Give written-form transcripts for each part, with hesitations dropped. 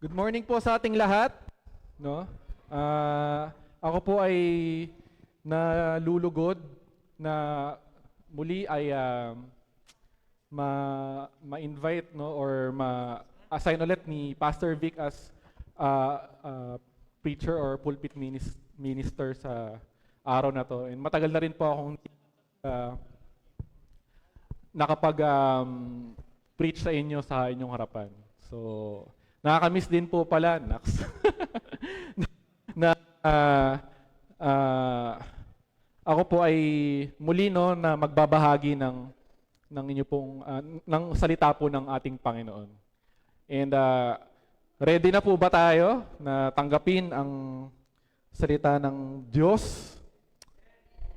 Good morning po sa ating lahat, no? Ako po ay nalulugod na muli ay ma-invite, no, or ma-assign ulit ni Pastor Vic as preacher or pulpit minister sa araw na to. And matagal na rin po akong nakapag preach sa inyo sa inyong harapan. So, nakaka-miss din po pala, Nax, na ako po ay muli, no, na magbabahagi ng inyo pong ng salita po ng ating Panginoon. And ready na po ba tayo na tanggapin ang salita ng Diyos?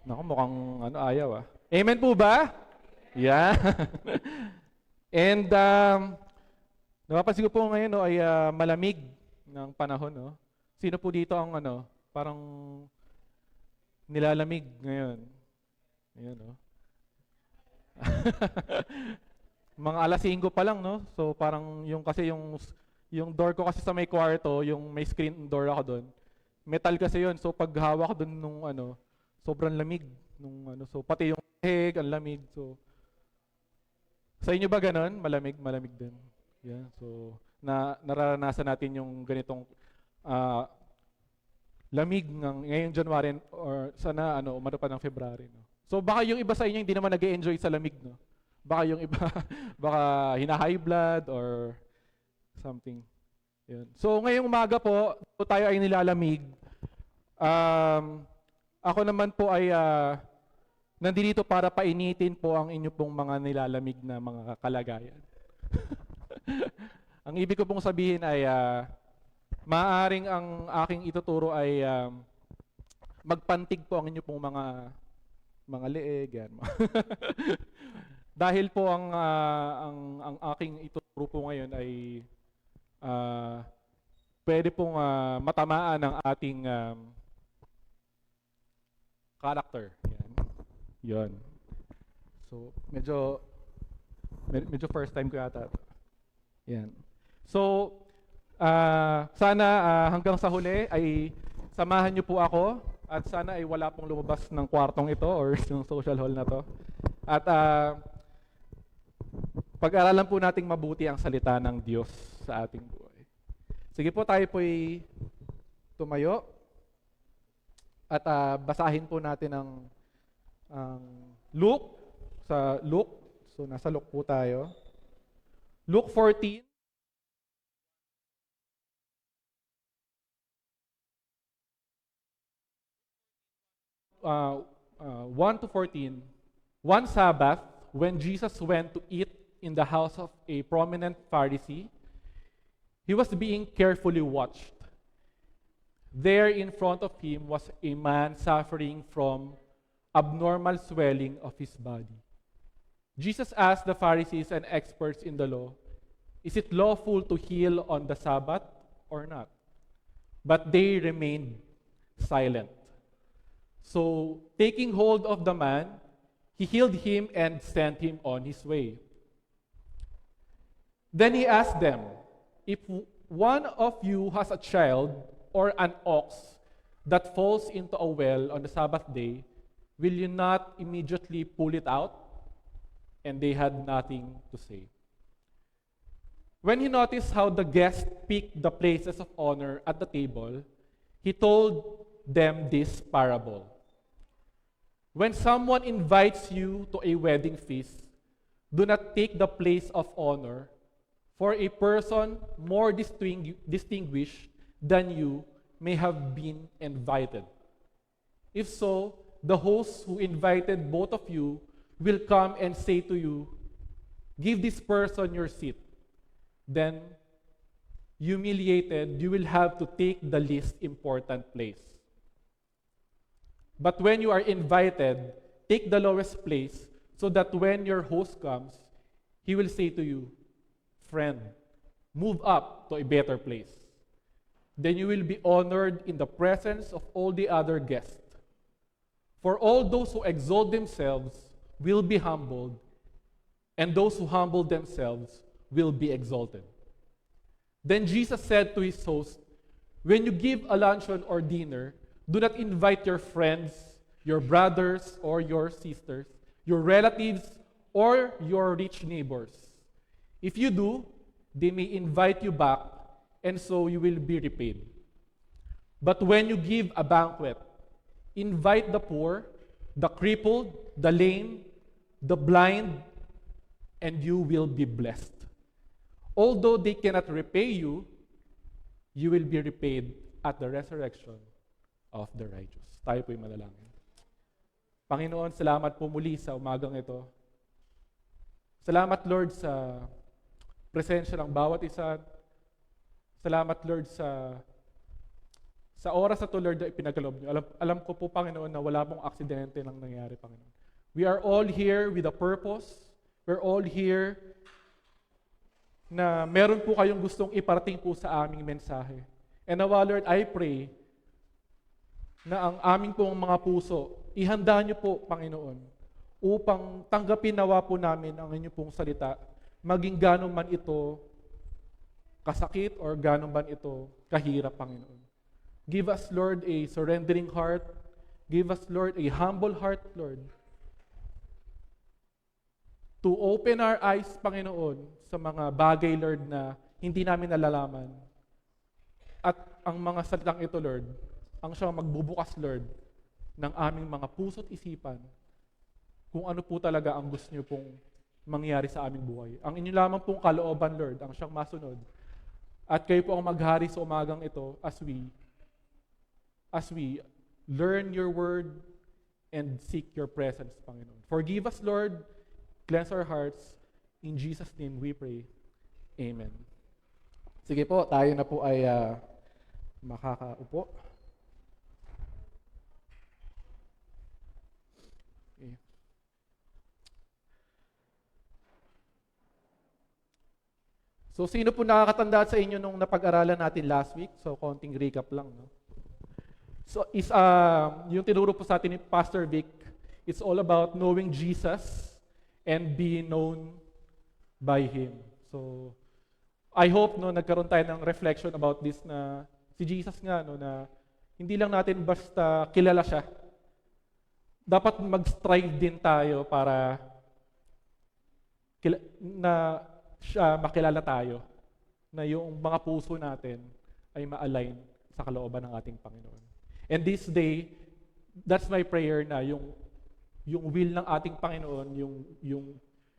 Naku, mukhang ayaw ah. Amen po ba? Yeah. And napapansin ko po ngayon, no, ay malamig ng panahon, no. Sino po dito ang parang nilalamig ngayon? Ayun, no. Mga alas 5 pa lang, no. So parang yung door ko kasi sa may kwarto, yung may screen door ako doon. Metal kasi 'yon. So pag hawak ko doon nung sobrang lamig nung so pati yung heg ang lamig. So sa inyo ba ganoon? Malamig din. Yeah, so nararanasan natin yung ganitong lamig ngayong January or sana umano pa ng February, no. So baka yung iba sa inyo hindi naman nag-e-enjoy sa lamig, no. Baka yung iba baka hina-high blood or something. Yun. So ngayong umaga po, tayo ay nilalamig. Ako naman po ay nandito para painitin po ang inyo pong mga nilalamig na mga kalagayan. Ang ibig ko pong sabihin ay maaaring ang aking ituturo ay magpantig po ang inyo pong mga leeg, yan. Dahil po ang aking ituturo po ngayon ay pwede pong matamaan ng ating character. Yan. So medyo first time ko yata. Yan. So, sana hanggang sa huli ay samahan niyo po ako at sana ay wala pong lumabas ng kwartong ito or yung social hall na to. At pag-aralan po nating mabuti ang salita ng Diyos sa ating buhay. Sige po, tayo po'y tumayo at basahin po natin ang Luke, sa Luke. So, nasa Luke po tayo. Luke 14. Uh, 1 to 14. One Sabbath, when Jesus went to eat in the house of a prominent Pharisee, he was being carefully watched. There in front of him was a man suffering from abnormal swelling of his body. Jesus asked the Pharisees and experts in the law, "Is it lawful to heal on the Sabbath or not?" But they remained silent. So, taking hold of the man, he healed him and sent him on his way. Then he asked them, "If one of you has a child or an ox that falls into a well on the Sabbath day, will you not immediately pull it out?" And they had nothing to say. When he noticed how the guests picked the places of honor at the table, he told them this parable. When someone invites you to a wedding feast, do not take the place of honor, for a person more distinguished than you may have been invited. If so, the host who invited both of you will come and say to you, "Give this person your seat." Then, humiliated, you will have to take the least important place. But when you are invited, take the lowest place, so that when your host comes, he will say to you, "Friend, move up to a better place." Then you will be honored in the presence of all the other guests. For all those who exalt themselves will be humbled, and those who humble themselves will be exalted. Then Jesus said to his host, "When you give a luncheon or dinner, do not invite your friends, your brothers or your sisters, your relatives or your rich neighbors. If you do, they may invite you back, and so you will be repaid. But when you give a banquet, invite the poor, the crippled, the lame, the blind, and you will be blessed. Although they cannot repay you, you will be repaid at the resurrection of the righteous." Tayo po'y manalangin. Panginoon, salamat po muli sa umagang ito. Salamat, Lord, sa presensya ng bawat isa. Salamat, Lord, sa oras na to, Lord, na ipinagkaloob niyo. Alam ko po, Panginoon, na wala pong aksidente nang nangyari, Panginoon. We are all here with a purpose. We're all here na meron po kayong gustong iparating po sa aming mensahe. And now, Lord, I pray na ang aming pong mga puso, ihanda niyo po, Panginoon, upang tanggapin nawa po namin ang inyong pong salita, maging gano'n man ito kasakit or gano'n man ito kahirap, Panginoon. Give us, Lord, a surrendering heart. Give us, Lord, a humble heart, Lord, to open our eyes, Panginoon, sa mga bagay, Lord, na hindi namin nalalaman. At ang mga salitang ito, Lord, ang siyang magbubukas, Lord, ng aming mga puso't isipan kung ano po talaga ang gusto niyo pong mangyari sa aming buhay. Ang inyo lamang pong kalooban, Lord, ang siyang masunod. At kayo po ang maghari sa umagang ito as we learn your word and seek your presence, Panginoon. Forgive us, Lord. Cleanse our hearts. In Jesus' name we pray. Amen. Sige po, tayo na po ay makakaupo. Okay. So, sino po nakakatanda sa inyo nung napag-aralan natin last week? So, konting recap lang, no? So, yung tinuro po sa atin ni Pastor Vic, it's all about knowing Jesus and being known by Him. So, I hope no nagkaroon tayo ng reflection about this na si Jesus nga no na hindi lang natin basta kilala siya. Dapat mag-strive din tayo para na siya makilala tayo, na yung mga puso natin ay ma-align sa kalooban ng ating Panginoon. And this day, that's my prayer na yung will ng ating Panginoon,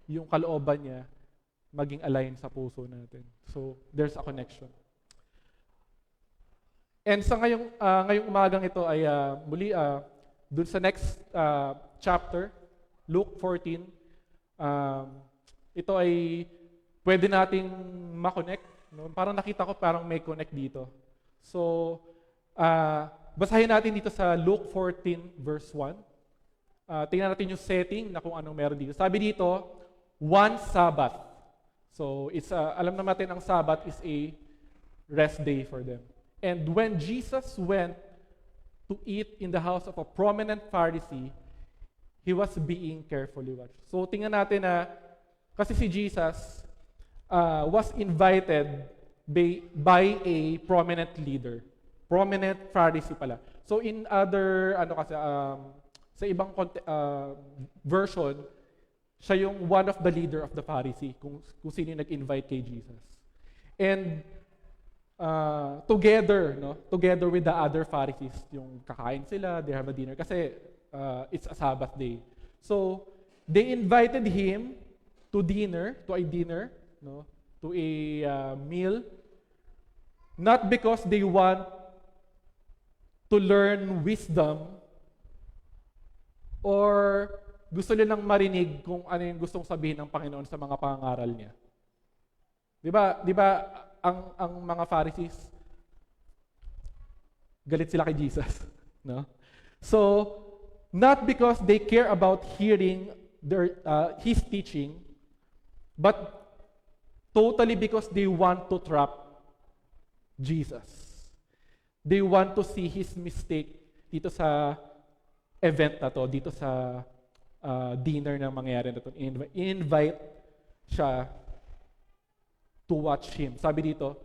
yung kalooban niya maging align sa puso natin. So, there's a connection. And sa ngayong umagang ito ay muli dun sa next chapter, Luke 14, ito ay pwede nating ma-connect. No? Parang nakita ko parang may connect dito. So, basahin natin dito sa Luke 14 verse 1. Tingnan natin yung setting na kung anong meron dito. Sabi dito, one Sabbath. So, alam naman natin ang Sabbath is a rest day for them. And when Jesus went to eat in the house of a prominent Pharisee, he was being carefully watched. So, tingnan natin na, kasi si Jesus was invited by a prominent leader. Prominent Pharisee pala. So, in other, sa ibang version, siya yung one of the leader of the Pharisee, kung sino yung nag-invite kay Jesus. And together with the other Pharisees, yung kakain sila, they have a dinner, kasi it's a Sabbath day. So, they invited him to a dinner, to a meal, not because they want to learn wisdom or gusto nilang marinig kung ano yung gustong sabihin ng Panginoon sa mga pangangaral niya. Di ba ang mga Pharisees, galit sila kay Jesus, no? So, not because they care about hearing his teaching, but totally because they want to trap Jesus. They want to see his mistake dito sa event na to, dito sa dinner na mangyayari na to. Invite siya to watch him. Sabi dito,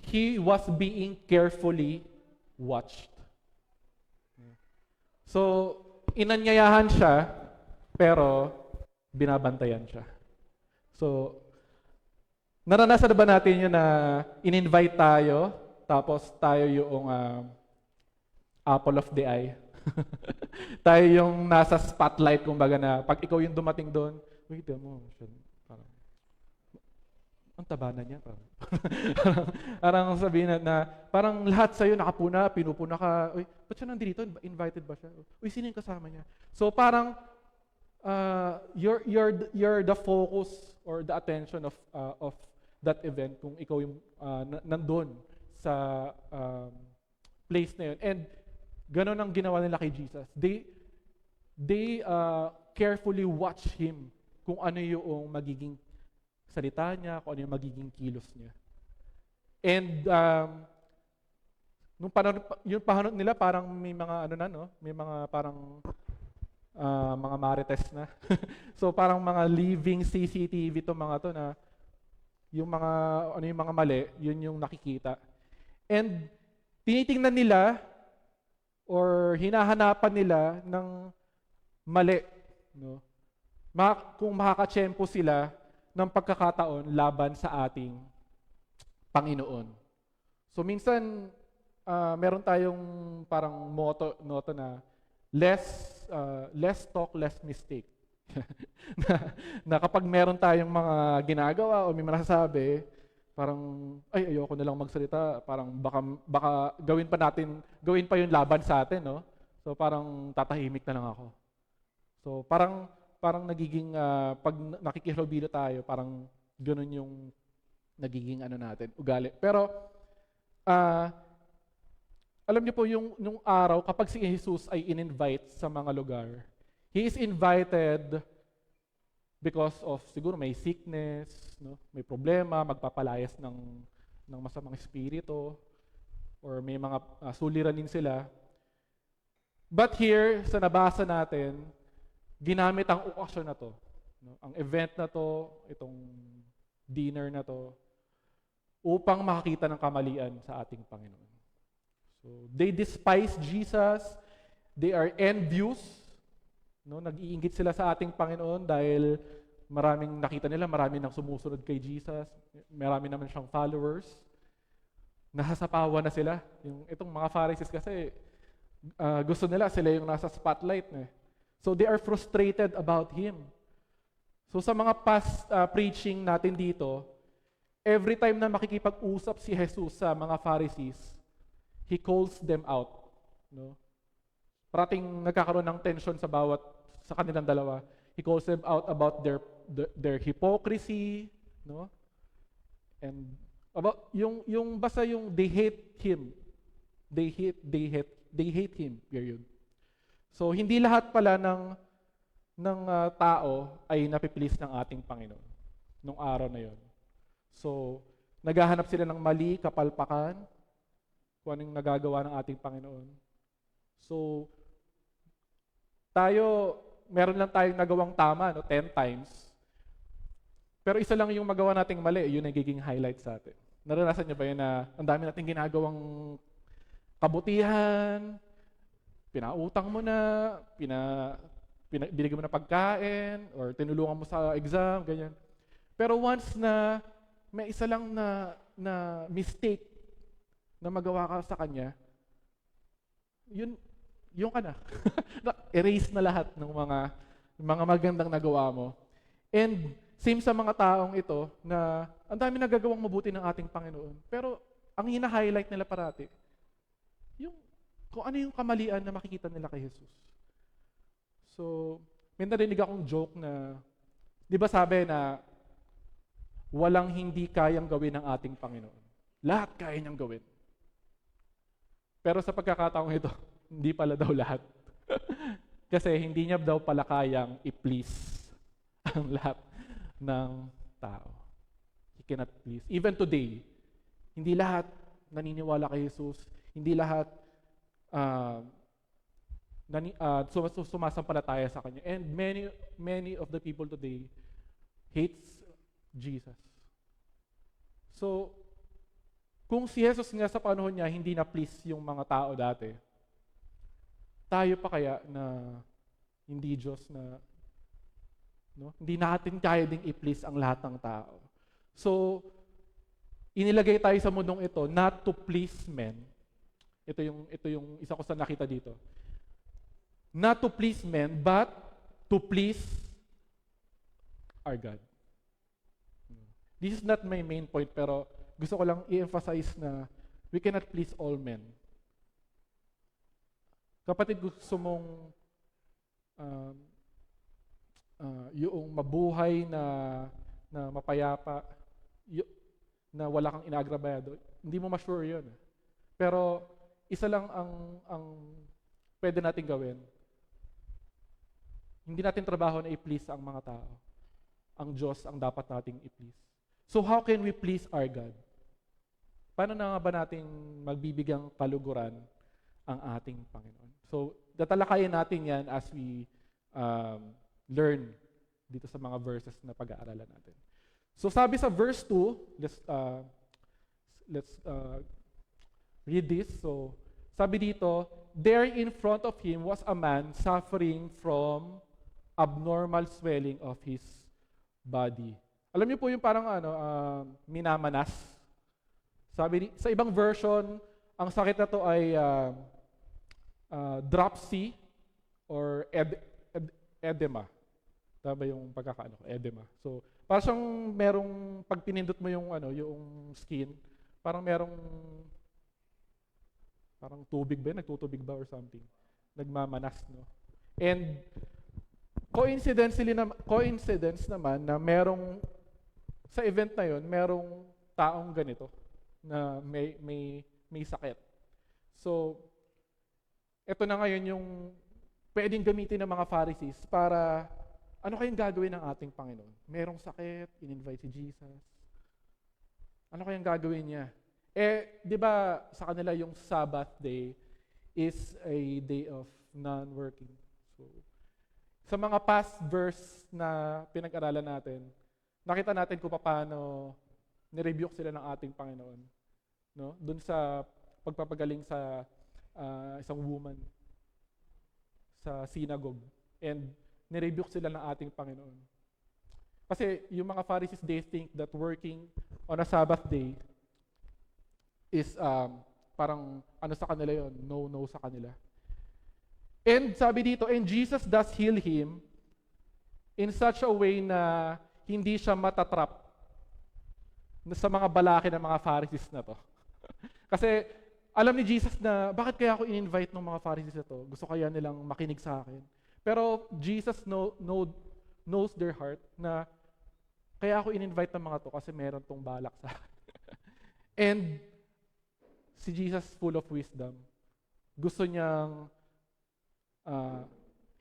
he was being carefully watched. So, inanyayahan siya, pero binabantayan siya. So, naranasan na ba natin yun na in-invite tayo, tapos tayo yung apple of the eye? Tayo yung nasa spotlight, kumbaga na pag ikaw yung dumating doon, wait mo, parang, ang taba na niya. Parang sabihin na parang lahat sa'yo nakapuna, pinupuna ka, uy, ba't siya nandito? Invited ba siya? Uy, sino yung kasama niya? So parang, you're the focus or the attention of that event kung ikaw yung nandun sa place na yun. And ganon ang ginawa nila kay Jesus. They carefully watch Him kung ano yung magiging salita niya, kung ano yung magiging kilos niya. And yung panahon nila parang may mga may mga parang mga marites na. So parang mga living CCTV to mga to na yung mga yung mga mali, yun yung nakikita. And tinitingnan nila or hinahanapan nila ng mali, no? Kung makakatsyempo sila ng pagkakataon laban sa ating Panginoon. So minsan meron tayong parang motto na less talk, less mistake. na kapag meron tayong mga ginagawa o may masasabi, parang ayoko na lang magsalita, parang baka gawin pa yung laban sa atin, no? So parang tatahimik na lang ako. So parang nagiging pag nakikihalubilo tayo, parang ganoon yung nagiging natin, ugali. Pero alam niyo po yung araw kapag si Jesus ay in-invite sa mga lugar, He is invited because of siguro may sickness, no? May problema, magpapalayas ng masamang espiritu, or may mga suliranin sila. But here, sa nabasa natin, ginamit ang okasyon na to, no? Ang event na to, itong dinner na to, upang makakita ng kamalian sa ating Panginoon. So, they despise Jesus, they are envious, no? Nag-iinggit sila sa ating Panginoon dahil maraming nakita nila, marami nang sumusunod kay Jesus, marami naman siyang followers. Nasasapawan na sila. Itong mga Pharisees kasi, gusto nila sila yung nasa spotlight. So they are frustrated about Him. So sa mga past preaching natin dito, every time na makikipag-usap si Jesus sa mga Pharisees, He calls them out. No? Parating nagkakaroon ng tension sa kanilang dalawa. He calls them out about their hypocrisy, no? And about yung basta yung they hate Him. They hate Him, period. So hindi lahat pala ng tao ay napipilis ng ating Panginoon nung araw na yon. So naghahanap sila ng mali, kapalpakan, kung anong nagagawa ng ating Panginoon. So meron lang tayong nagawang tama, 10 times. Pero isa lang yung magawa nating mali, yun ang nagiging highlight sa atin. Naranasan niyo ba yun na ang dami nating ginagawang kabutihan, pinautang mo na, binigyan mo na pagkain, or tinulungan mo sa exam, ganyan. Pero once na may isa lang na mistake na magawa ka sa kanya, yung ka na. Erase na lahat ng mga magandang nagawa mo. And same sa mga taong ito na ang dami nagagawang mabuti ng ating Panginoon. Pero ang hina-highlight nila parati, kung ano yung kamalian na makikita nila kay Jesus. So, may narinig akong joke na, di ba sabi na walang hindi kayang gawin ng ating Panginoon. Lahat kaya niyang gawin. Pero sa pagkakataong ito, hindi pala daw lahat. Kasi hindi niya daw pala kayang i-please ang lahat ng tao. He cannot please. Even today, hindi lahat naniniwala kay Jesus. Hindi lahat sumasampalataya sa Kanya. And many of the people today hates Jesus. So, Kung si Jesus nga sa panahon niya hindi na-please yung mga tao dati, tayo pa kaya na hindi Diyos na, no? Hindi natin kaya ding i-please ang lahat ng tao. So, inilagay tayo sa mundong ito not to please men. Ito yung isa ko sa nakita dito. Not to please men, but to please our God. This is not my main point, pero gusto ko lang i-emphasize na we cannot please all men. Kapatid, gusto mong yung mabuhay na mapayapa, na wala kang inaagrabado, hindi mo ma-sure yun. Pero isa lang ang pwede natin gawin. Hindi natin trabaho na i-please ang mga tao. Ang Diyos ang dapat nating i-please. So how can we please our God? Paano na nga ba nating magbibigyang kaluguran ang ating Panginoon? So, tatalakayin natin yan as we learn dito sa mga verses na pag-aaralan natin. So, sabi sa verse 2, let's read this. So, sabi dito, there in front of him was a man suffering from abnormal swelling of his body. Alam niyo po yung parang minamanas. Sabi sa ibang version, ang sakit na to ay dropsy or edema. Tama yung pagkakaano ko, edema. So, parang siyang merong pag pinindot mo yung yung skin, parang merong tubig ba, nagtutubig ba or something. Nagmamanas, no? And coincidence naman na merong sa event na yon, merong taong ganito na may sakit. So, ito na ngayon yung pwedeng gamitin ng mga Pharisees para ano kayang gagawin ng ating Panginoon? Merong sakit, in-invite si Jesus. Ano kayang gagawin niya? Di ba sa kanila yung Sabbath day is a day of non-working. So, sa mga past verse na pinag-aralan natin, nakita natin kung paano nirebuke sila ng ating Panginoon. No? Doon sa pagpapagaling sa isang woman sa synagogue. And nirebuke sila ng ating Panginoon. Kasi yung mga Pharisees, they think that working on a Sabbath day is parang sa kanila yon, no sa kanila. And sabi dito, and Jesus does heal him in such a way na hindi siya matatrap sa mga balaki ng mga Pharisees na to. Kasi alam ni Jesus na bakit kaya ako in-invite ng mga Pharisees na to? Gusto kaya nilang makinig sa akin. Pero Jesus knows their heart na kaya ako in-invite ng mga to kasi meron tong balak sa akin. And si Jesus, full of wisdom, gusto niyang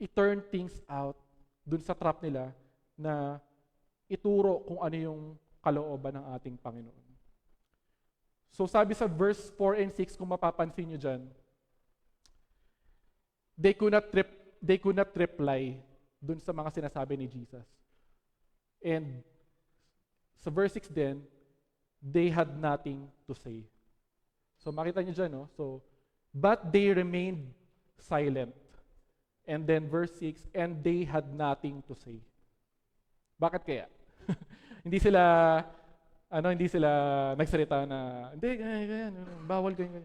i-turn things out dun sa trap nila na ituro kung ano yung kalooban ng ating Panginoon. So sabi sa verse 4 and 6, kung mapapansin nyo dyan, they could not reply dun sa mga sinasabi ni Jesus. And sa verse 6 din, they had nothing to say. So makita nyo dyan, no? So, but they remained silent. And then verse 6, and they had nothing to say. Bakit kaya? Hindi sila nagsalita na, hindi, ganyan, bawal ganyan.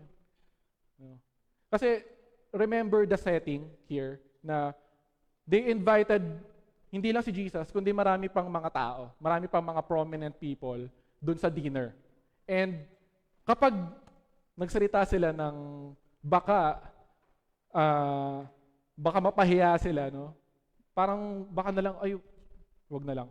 No. Kasi, remember the setting here, na they invited, hindi lang si Jesus, kundi marami pang mga tao, marami pang mga prominent people dun sa dinner. And, kapag nagsalita sila ng baka mapahiya sila, no? Parang baka na lang, wag na lang.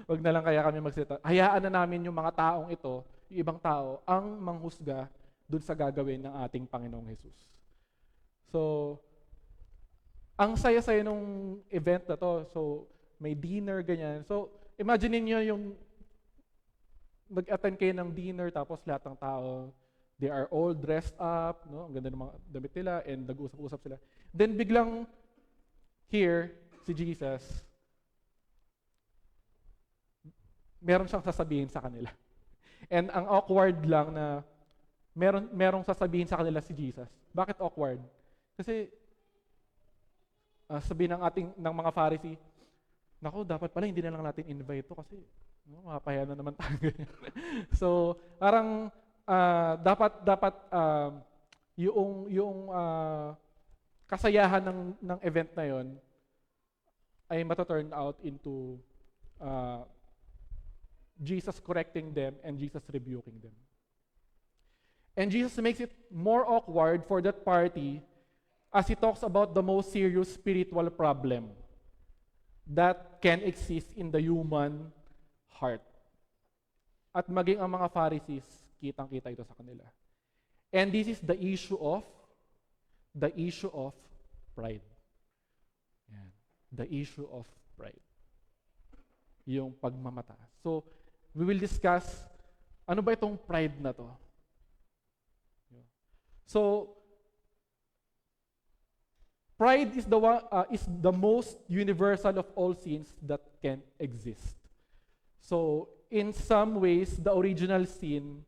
Wag na lang kaya kami magsalita. Hayaan na namin yung mga taong ito, yung ibang tao, ang manghusga dun sa gagawin ng ating Panginoong Jesus. So, ang saya-saya nung event na to. So, may dinner, ganyan. So, imagine niyo yung nag-attend kayo ng dinner, tapos lahat ng tao, they are all dressed up, no? Ang ganda ng mga damit nila, and nag-usap-usap sila. Then biglang, here, si Jesus, meron siyang sasabihin sa kanila. And ang awkward lang na merong sasabihin sa kanila si Jesus. Bakit awkward? Kasi sabihin ng mga Pharisee, naku, dapat pala hindi na lang natin invite to kasi mapapahiya na naman tayo. So, parang dapat yung kasayahan ng event na yon ay mata-turn out into Jesus correcting them and Jesus rebuking them. And Jesus makes it more awkward for that party as he talks about the most serious spiritual problem that can exist in the human heart. At maging ang mga Pharisees, kitang-kita ito sa kanila. And this is the issue of pride. Yan. The issue of pride. Yung pagmamataas. So, we will discuss, ano ba itong pride na to? So, pride is the most universal of all sins that can exist. So, in some ways, the original sin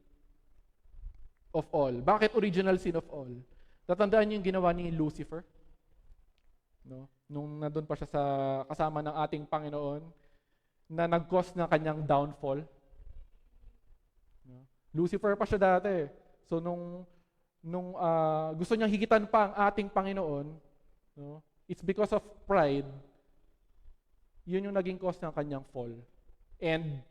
of all. Bakit original sin of all? Tatandaan niyo yung ginawa ni Lucifer? No? Nung nandun pa siya sa kasama ng ating Panginoon, na nag-cause ng kanyang downfall. No? Lucifer pa siya dati. So, nung gusto niyang higitan pa ang ating Panginoon, no? It's because of pride, yun yung naging cause ng kanyang fall. And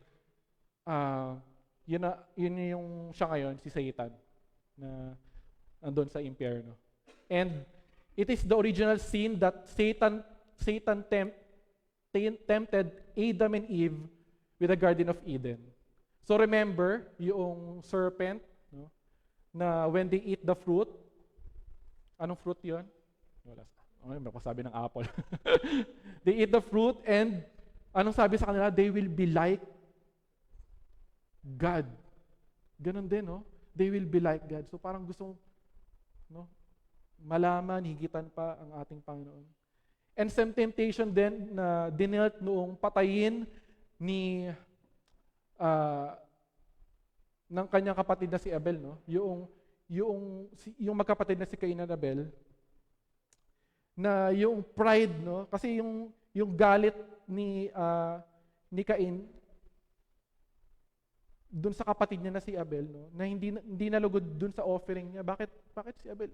yun yung siya ngayon, si Satan, na nandun sa impyerno. And it is the original sin that Satan tempted Adam and Eve with the Garden of Eden. So remember, yung serpent, no? Na when they eat the fruit, anong fruit yun? Wala. May sabi ng apple. They eat the fruit and anong sabi sa kanila? They will be like God. Ganon din, no? They will be like God. So parang gustong malaman, higitan pa ang ating Panginoon. And some temptation din na dinilt noong patayin ng kanyang kapatid na si Abel, no? Yung magkapatid na si Cain at Abel, na yung pride, no? Kasi yung galit ni Cain dun sa kapatid niya na si Abel, no? Na hindi nalugod dun sa offering niya. Bakit si Abel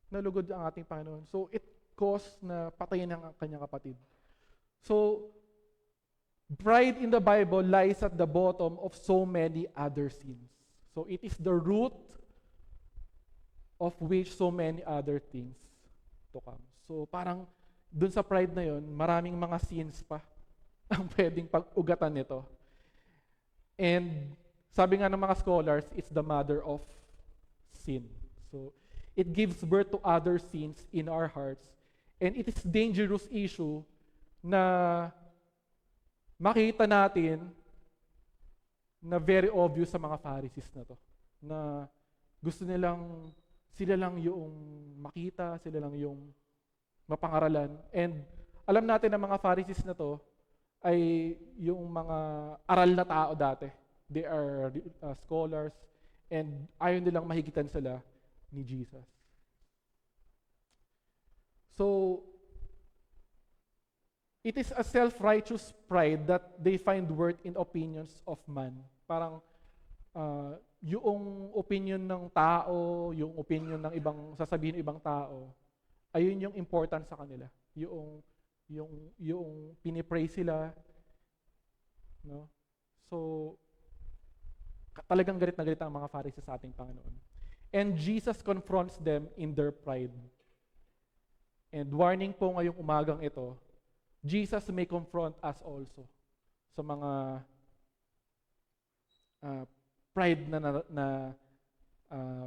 nalugod ang ating Panginoon? So it caused na patayin ang kanyang kapatid. So pride in the Bible lies at the bottom of so many other sins. So it is the root of which so many other things to come. So parang dun sa pride na yon, maraming mga sins pa ang pwedeng pag-ugatan nito. And sabi nga ng mga scholars, it's the mother of sin. So it gives birth to other sins in our hearts. And it is dangerous issue na makita natin na very obvious sa mga Pharisees na to. Na gusto sila lang yung makita, sila lang yung mapangaralan. And alam natin na mga Pharisees na to ay yung mga aral na tao dati. They are scholars and ayaw nilang mahigitan sila ni Jesus. So, it is a self-righteous pride that they find worth in opinions of man. Parang yung opinion ng tao, yung opinion ng sasabihin ng ibang tao, ayun yung important sa kanila. Yung pinipray sila, no? So talagang galit na galit ang mga Pharisees sa ating Panginoon. And Jesus confronts them in their pride. And warning po ngayong umagang ito, Jesus may confront us also sa mga pride na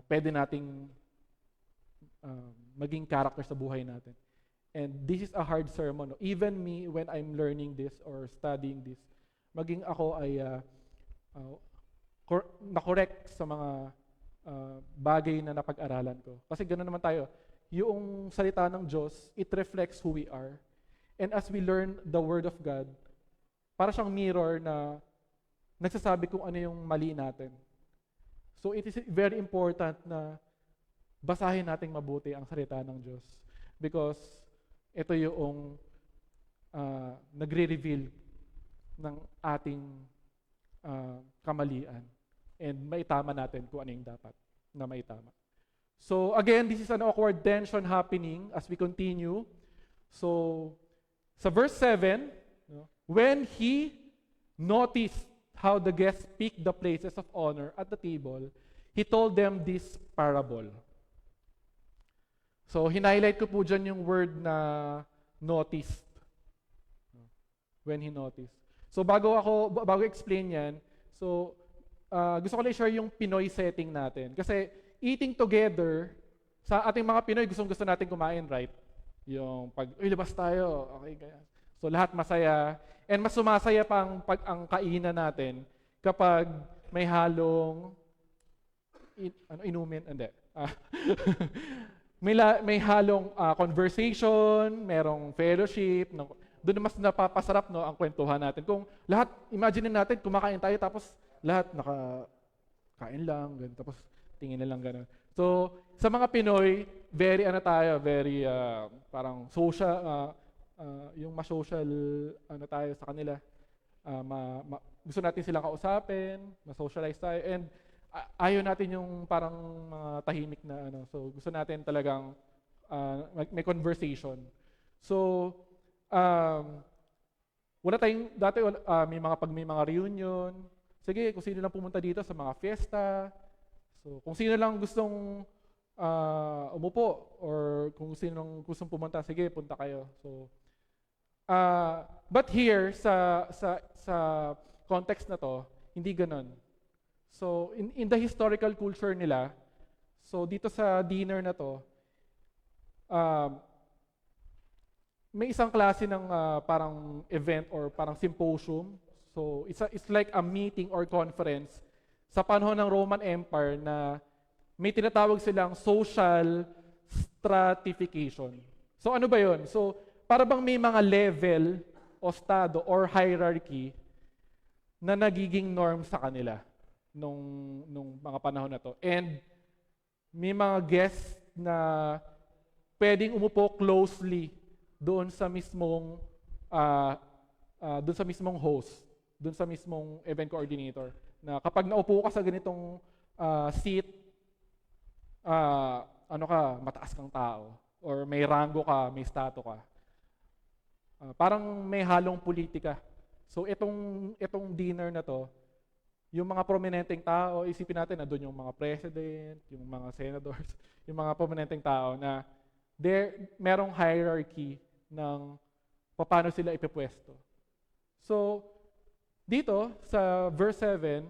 pwede nating maging character sa buhay natin. And this is a hard sermon. Even me, when I'm learning this or studying this, maging ako ay na-correct sa mga bagay na napag-aralan ko. Kasi gano'n naman tayo. Yung salita ng Diyos, it reflects who we are. And as we learn the Word of God, para siyang mirror na nagsasabi kung ano yung mali natin. So it is very important na basahin nating mabuti ang salita ng Diyos because ito yung nagre-reveal ng ating kamalian and maitama natin kung ano yung dapat na maitama. So again, this is an awkward tension happening as we continue. So sa verse 7, when he noticed how the guests picked the places of honor at the table, he told them this parable. So hinighlight ko po dyan yung word na noticed. When he noticed. So bago explain yan, so gusto ko lang i-share yung Pinoy setting natin. Kasi eating together, sa ating mga Pinoy, gusto natin kumain, right? Yung pag, labas tayo, okay, kaya. So lahat masaya. And mas sumasaya pa ang kainan natin kapag may halong inumin, hindi. May halong conversation, merong fellowship, doon mas napapasarap ang kwentuhan natin. Kung lahat, imagine natin, kumakain tayo tapos lahat nakakain lang, ganun, tapos tingin na lang gano'n. So, sa mga Pinoy, very parang social, yung ma-social tayo sa kanila. Gusto natin silang kausapin, ma-socialize tayo, and ayaw natin yung parang mga tahimik na So, gusto natin talagang may conversation. So, wala tayong, dati may mga reunion. Sige, kung sino lang pumunta dito sa mga fiesta. So, kung sino lang gustong umupo or kung sino lang gustong pumunta, sige, punta kayo. So, but here, sa context na to, hindi ganon. So, in the historical culture nila, so dito sa dinner na to, may isang klase ng parang event or parang symposium. So, it's like a meeting or conference sa panahon ng Roman Empire na may tinatawag silang social stratification. So, ano ba yun? So, para bang may mga level o estado or hierarchy na nagiging norm sa kanila nung mga panahon na to. And may mga guests na pwedeng umupo closely doon sa mismong host, doon sa mismong event coordinator. Na kapag naupo ka sa ganitong seat, mataas kang tao or may rango ka, may stato ka. Parang may halong politika. So itong dinner na to, yung mga prominenteng tao, isipin natin na doon yung mga president, yung mga senators, yung mga prominenteng tao na merong hierarchy ng paano sila ipepwesto. So, dito sa verse 7,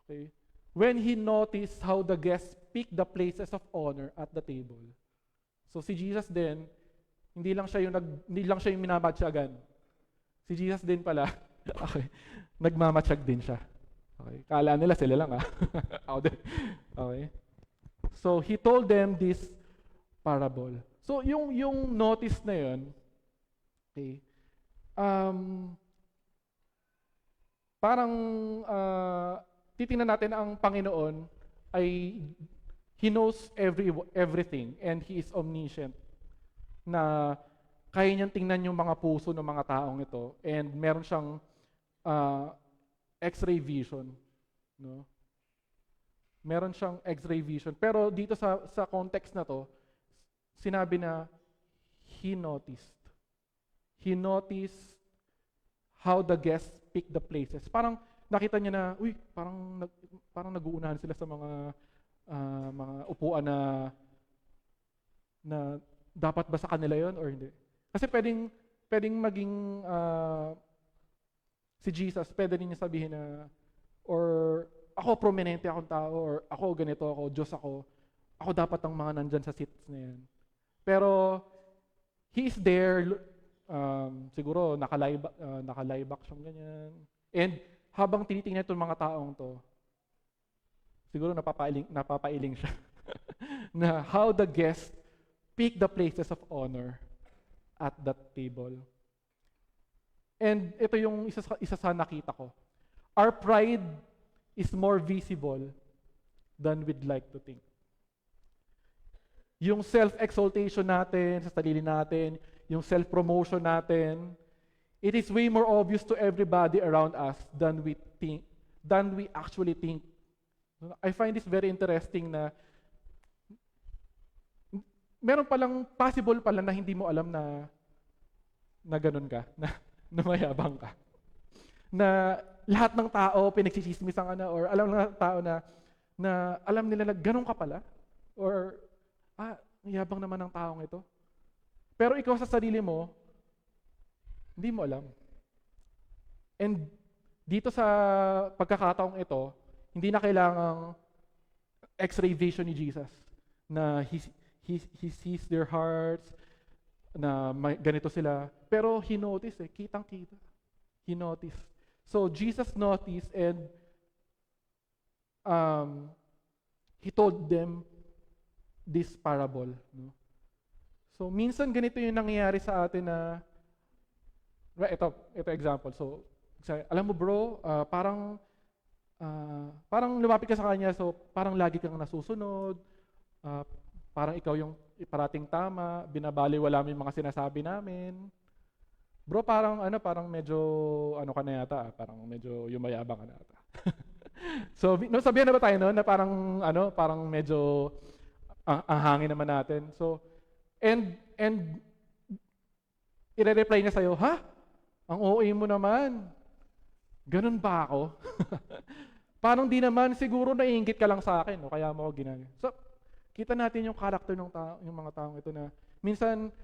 okay, when he noticed how the guests picked the places of honor at the table. So si Jesus din, hindi lang siya yung minamatyagan. Si Jesus din pala, okay, nagmamatsyag din siya. Okay, kala nila sila lang Ako din. Okay. So he told them this parable. So yung notice na yun, okay, parang titingnan natin ang Panginoon ay He knows everything and He is omniscient. Na kaya niyang tingnan yung mga puso ng mga taong ito and meron siyang X-ray vision. No? Meron siyang X-ray vision. Pero dito sa context na to, sinabi na He noticed. He noticed how the guests pick the places. Parang nakita niya na, parang nag-uunahan sila sa mga upuan na dapat ba sa kanila yon or hindi. Kasi pwedeng maging si Jesus, pwede rin niya sabihin na, or ako prominente akong tao, or ako ganito ako, Diyos ako dapat ang mga nandyan sa seats na yan. Pero He is there, siguro naka-lie-back siyang ganyan. And habang tinitingnan itong mga taong to, siguro napapailing siya na how the guests pick the places of honor at that table. And ito yung isa sa nakita ko. Our pride is more visible than we'd like to think. Yung self-exaltation natin sa sarili natin, yung self-promotion natin, it is way more obvious to everybody around us than we actually think. I find this very interesting na meron palang possible pala na hindi mo alam na ganun ka, na mayabang ka. Na lahat ng tao pinagsisismisan ka na, or alam ng tao na alam nila na ganun ka pala, or yabang naman ng taong ito. Pero ikaw sa sarili mo, hindi mo alam. And dito sa pagkakataong ito, hindi na kailangang X-ray vision ni Jesus na he sees their hearts, na ganito sila. Pero he noticed, kitang-kita. He noticed. So Jesus noticed and he told them this parable. No? So minsan ganito yung nangyayari sa atin na, ito example. So, alam mo bro, parang lumapit ka sa kanya, so parang lagi kang nasusunod, parang ikaw yung parating tama, binabaliwala mo yung mga sinasabi namin. Bro, parang medyo ka na yata, parang medyo yumayabang ka na yata. So, sabihan na ba tayo noon na parang medyo ang hangin naman natin. So, and ire-reply niya sa'yo, ha? Ang OA mo naman. Ganun ba ako? Parang di naman, siguro naiinggit ka lang sa akin, no? Kaya mo ako ginagawa. So, kita natin yung character ng yung mga taong ito na minsan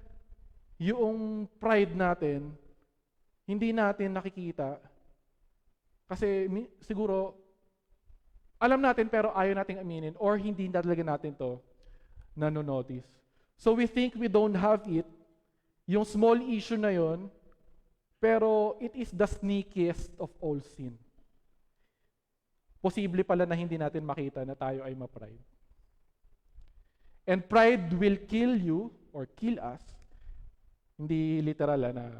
yung pride natin, hindi natin nakikita. Kasi siguro, alam natin pero ayaw nating aminin or hindi talaga natin to nanonotice. So we think we don't have it, yung small issue na yon, pero it is the sneakiest of all sin. Posible pala na hindi natin makita na tayo ay ma-pride. And pride will kill you or kill us. Hindi literal na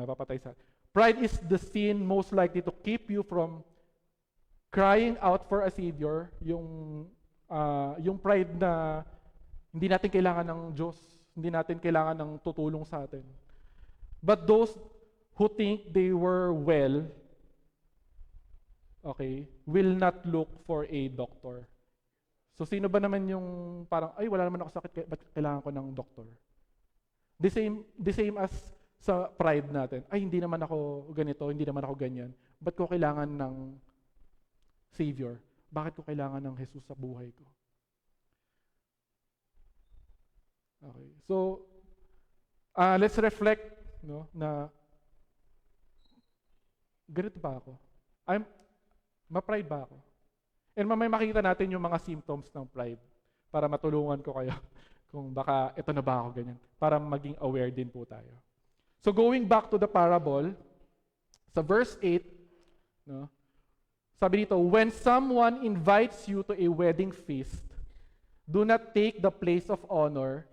papatay sa. Pride is the sin most likely to keep you from crying out for a Savior. Yung pride na hindi natin kailangan ng Diyos, hindi natin kailangan ng tutulong sa atin. But those who think they were well, will not look for a doctor. So sino ba naman yung parang, ay wala naman ako sakit, ba't kailangan ko ng doktor? The same as sa pride natin. Ay hindi naman ako ganito, hindi naman ako ganyan. Ba't ko kailangan ng Savior? Bakit ko kailangan ng Jesus sa buhay ko? Okay. So, let's reflect, no, na ganito ba ako? Ma-pride ba ako? And mamaya makita natin yung mga symptoms ng pride para matulungan ko kayo kung baka ito na ba ako ganyan. Para maging aware din po tayo. So going back to the parable, sa verse 8, no, sabi dito, when someone invites you to a wedding feast, do not take the place of honor,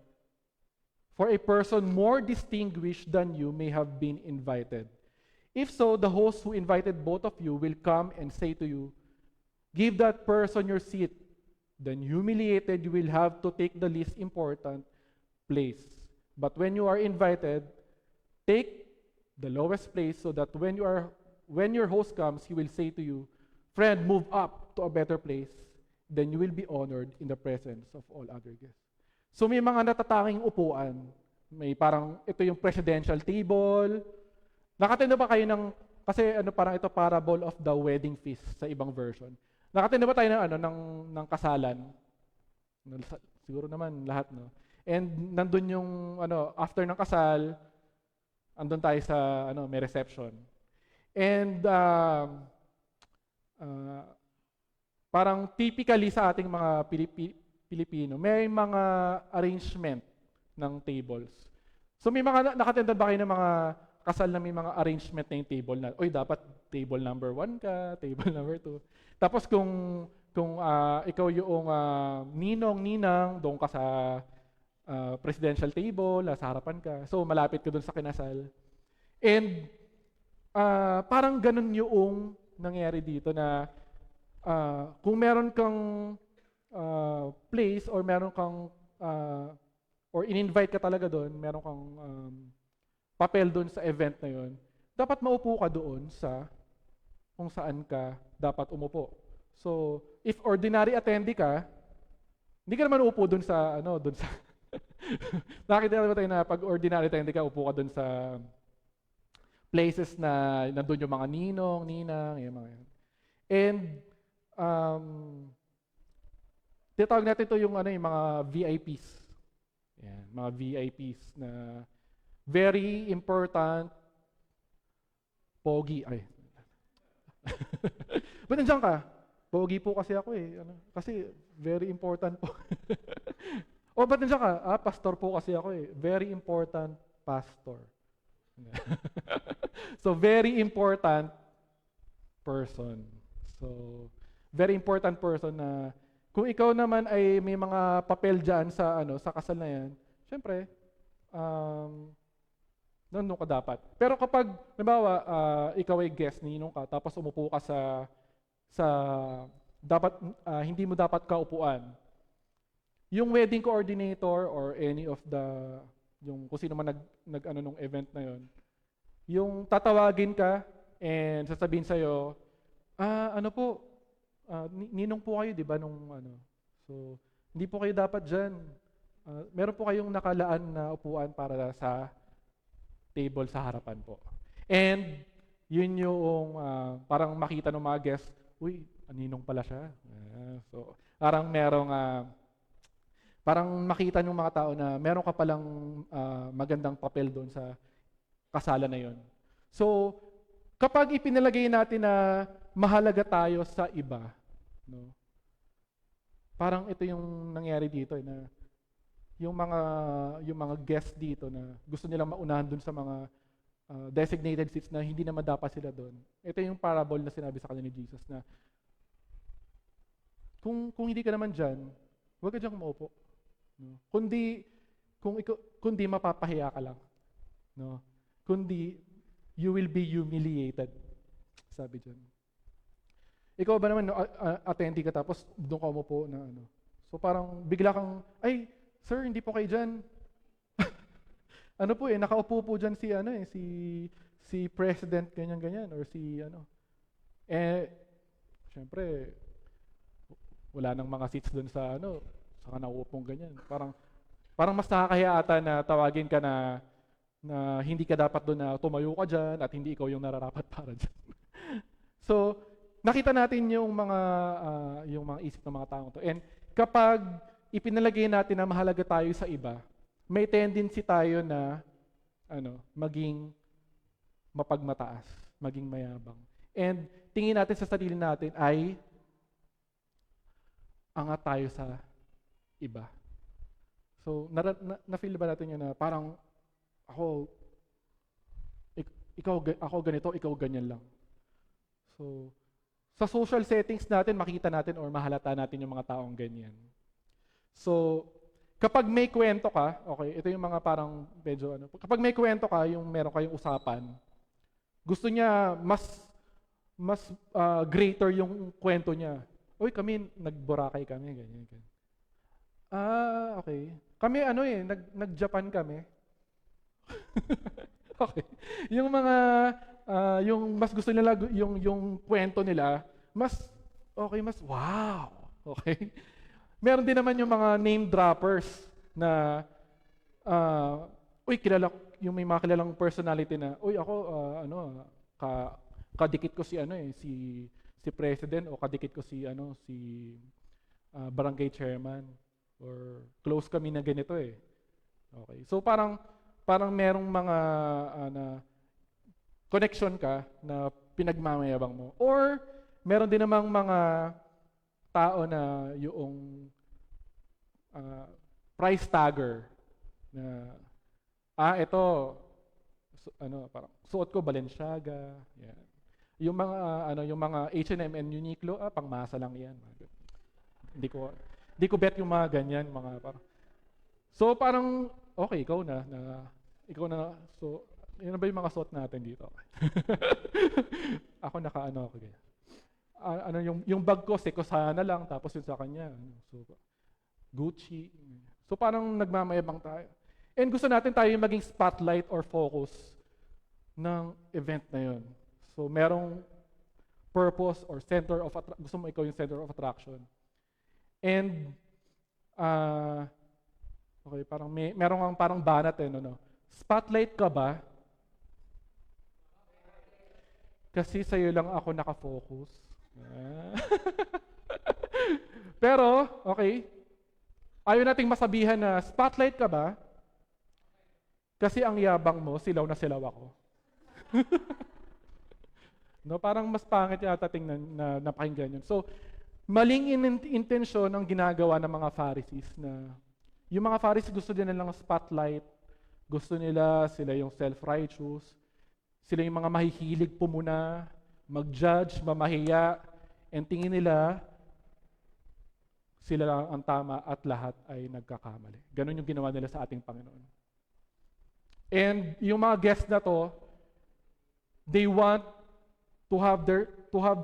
for a person more distinguished than you may have been invited. If so, the host who invited both of you will come and say to you, give that person your seat. Then humiliated, you will have to take the least important place. But when you are invited, take the lowest place so that when your host comes, he will say to you, friend, move up to a better place. Then you will be honored in the presence of all other guests. So may mga natatanging upuan. May parang, ito yung presidential table. Nakatenda ba kayo ng, kasi parang ito parable of the wedding feast sa ibang version. Nakatenda ba tayo ng kasalan? Siguro naman lahat, no? And nandun yung, after ng kasal, andun tayo sa, may reception. And, parang typically sa ating mga Pilipino, may mga arrangement ng tables. So may mga, nakatenda ba kayo ng mga kasal na may mga arrangement na yung table na, oy, dapat table number 1 ka, table number 2. Tapos kung ikaw yung ninong-ninang, doon ka sa presidential table, sa harapan ka. So malapit ka doon sa kinasal. And parang ganun yung nangyari dito na kung meron kang place or meron kang or in-invite ka talaga doon, meron kang papel doon sa event na yon, dapat maupo ka doon sa kung saan ka dapat umupo. So, if ordinary attendee ka, hindi ka naman uupo doon sa doon sa nakita naman tayo na pag ordinary attendee ka, upo ka doon sa places na nandun yung mga ninong, ninang, yung mga yan. And tinatawag natin ito yung yung mga VIPs. Yan, mga VIPs na very important pogi. Ay. Ba't nandiyan ka? Pogi po kasi ako eh. Kasi very important po. O ba't nandiyan ka? Pastor po kasi ako eh. Very important pastor. So, very important person. So, very important person na kung ikaw naman ay may mga papel dyan sa sa kasal na yan, syempre, nandun ka dapat. Pero kapag, halimbawa, ikaw ay guest, ninong ka, tapos umupo ka sa dapat, hindi mo dapat kaupuan, yung wedding coordinator or any of the, yung kung sino man nung event na yon, yung tatawagin ka and sasabihin sa'yo, ano po, ninong po kayo, di ba, nung so, hindi po kayo dapat dyan. Meron po kayong nakalaan na upuan para sa table sa harapan po. And yun yung parang makita ng mga guests, uy, ninong pala siya. So, parang merong, parang makita ng mga tao na meron ka palang magandang papel doon sa kasalan na yon. So, kapag ipinalagay natin na mahalaga tayo sa iba, no? Parang ito yung nangyari dito na yung mga guests dito na gusto nilang maunahan dun sa mga designated seats na hindi naman dapat sila doon. Ito yung parable na sinabi sa kanila ni Jesus na kung hindi ka naman diyan, huwag ka diyang maupo. No? Kundi mapapahiya ka lang. No? Kundi you will be humiliated. Sabi diyan. Ikaw ba naman attendee ka tapos doon ka umupo na So parang bigla kang sir, hindi po kayo dyan. Nakaupo po dyan si president, ganyan-ganyan, or syempre, wala nang mga seats doon sa saka nauupong ganyan. Parang mas nakakahiya ata na tawagin ka na hindi ka dapat doon na tumayo ka dyan at hindi ikaw yung nararapat para dyan. So, nakita natin yung mga isip ng mga taong to. And kapag ipinalagay natin na mahalaga tayo sa iba, may tendency tayo na maging mapagmataas, maging mayabang. And tingin natin sa sarili natin ay angat tayo sa iba. So, na-feel ba natin yun na parang ako ganito, ikaw ganyan lang. So, sa social settings natin, makita natin or mahalata natin yung mga taong ganyan. So, kapag may kwento ka, okay, ito yung mga parang medyo kapag may kwento ka, yung meron kayong usapan, gusto niya mas greater yung kwento niya. Uy, kami, nag-Boracay kami, ganyan. Okay. Kami, nag-Japan kami. Okay. Yung mga, yung mas gusto nila, yung kwento nila, mas wow. Okay. Meron din naman yung mga name droppers na, yung may mga kilalang personality na, ako, kadikit ko si president o kadikit ko si barangay chairman or close kami na ganito eh. Okay. So parang merong mga connection ka na pinagmamayabang mo. Or meron din namang mga tao na yung price tagger na parang suot ko Balenciaga, yan. Yung mga H&M and Uniqlo, pangmasa lang 'yan. Hindi ko bet yung mga ganyan, mga parang. So parang okay, ikaw na so Yun na ba yung mga suot natin dito? Ako naka-ano ako ganyan. Ano yung bag ko, Sekosana lang, tapos yun sa kanya. So, Gucci. So parang nagmamayabang tayo. And gusto natin tayo yung maging spotlight or focus ng event na yun. So merong purpose or gusto mo ikaw yung center of attraction. And okay, parang meron kang parang banat no. Spotlight ka ba? Kasi sa'yo lang ako nakafocus. Pero, okay, ayaw nating masabihan na spotlight ka ba? Kasi ang yabang mo, silaw na silaw ako. No, parang mas pangit yata tingnan na napakinggan yun. So, maling intensyon ang ginagawa ng mga Pharisees na yung mga Pharisees gusto din nilang spotlight, gusto nila sila yung self-righteous, sila yung mga mahihilig pumuna, mag-judge, mamahiya, and tingin nila sila lang ang tama at lahat ay nagkakamali. Ganon yung ginawa nila sa ating Panginoon. And yung mga guests na to, they want to have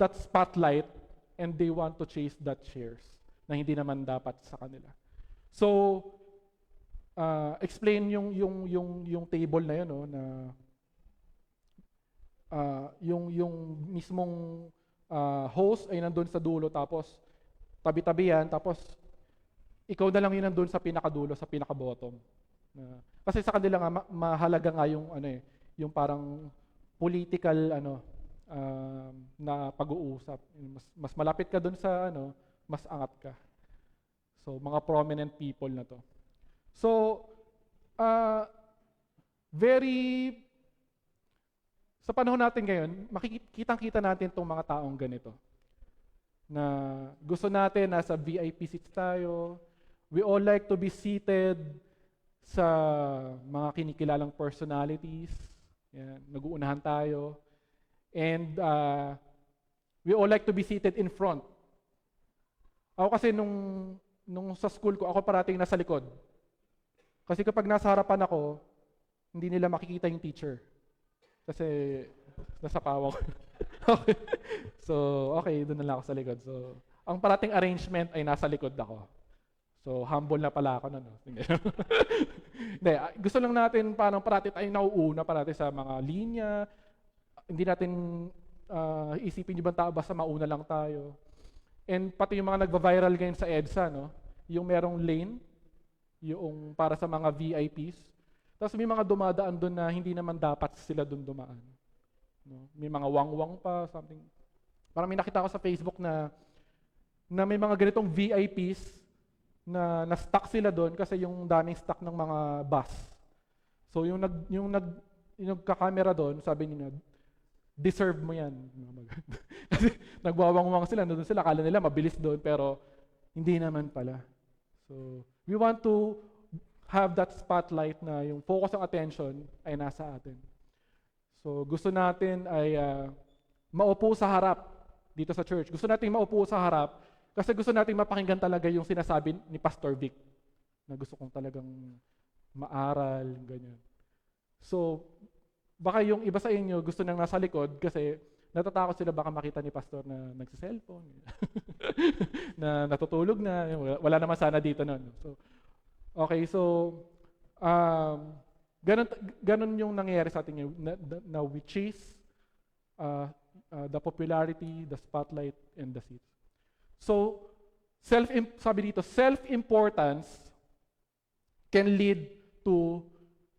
that spotlight and they want to chase that shares na hindi naman dapat sa kanila. So explain yung table na yun no, na yung mismong host ay nandun sa dulo tapos tabi-tabi yan tapos ikaw na lang yun nandun sa pinakadulo, sa pinaka-bottom. Kasi sa kanila nga mahalaga nga yung yung parang political na pag-uusap. Mas malapit ka dun sa mas angat ka. So mga prominent people na to. So sa panahon natin ngayon, makikitang-kita natin itong mga taong ganito. Na gusto natin nasa VIP seats tayo. We all like to be seated sa mga kinikilalang personalities. Yan, nag-uunahan tayo. And we all like to be seated in front. Ako kasi nung sa school ko, ako parating nasa likod. Kasi kapag nasa harapan ako, hindi nila makikita yung teacher. Kasi nasa pawang. Okay. So, okay, doon na lang ako sa likod. So, ang parating arrangement ay nasa likod ako. So, humble na pala ako na, no? Hindi, gusto lang natin parang parati tayo nauuna parati sa mga linya. Hindi natin isipin yung ibang tao basta mauna lang tayo. And pati yung mga nagva-viral ngayon sa EDSA, no? Yung merong lane, yung para sa mga VIPs. Tapos may mga dumadaan doon na hindi naman dapat sila doon dumaan. No? May mga wang-wang pa, something. Parang may nakita ko sa Facebook na may mga ganitong VIPs na na-stuck sila doon kasi yung daming stock ng mga bus. So yung nagka-camera doon, sabi niya, deserve mo yan. Kasi nagwawang-wang sila, doon sila, akala nila mabilis doon, pero hindi naman pala. So we want to have that spotlight na yung focus ng attention ay nasa atin. So gusto natin ay maupo sa harap dito sa church. Gusto natin maupo sa harap kasi gusto natin mapakinggan talaga yung sinasabi ni Pastor Vic na gusto kong talagang maaral, ganyan. So baka yung iba sa inyo gusto nang nasa likod kasi natatakot sila baka makita ni Pastor na nagsiselfone, na natutulog na, wala naman sana dito nun. So, okay, so ganun yung nangyayari sa atin na we chase the popularity, the spotlight, and the seats. So, sabi dito, self-importance can lead to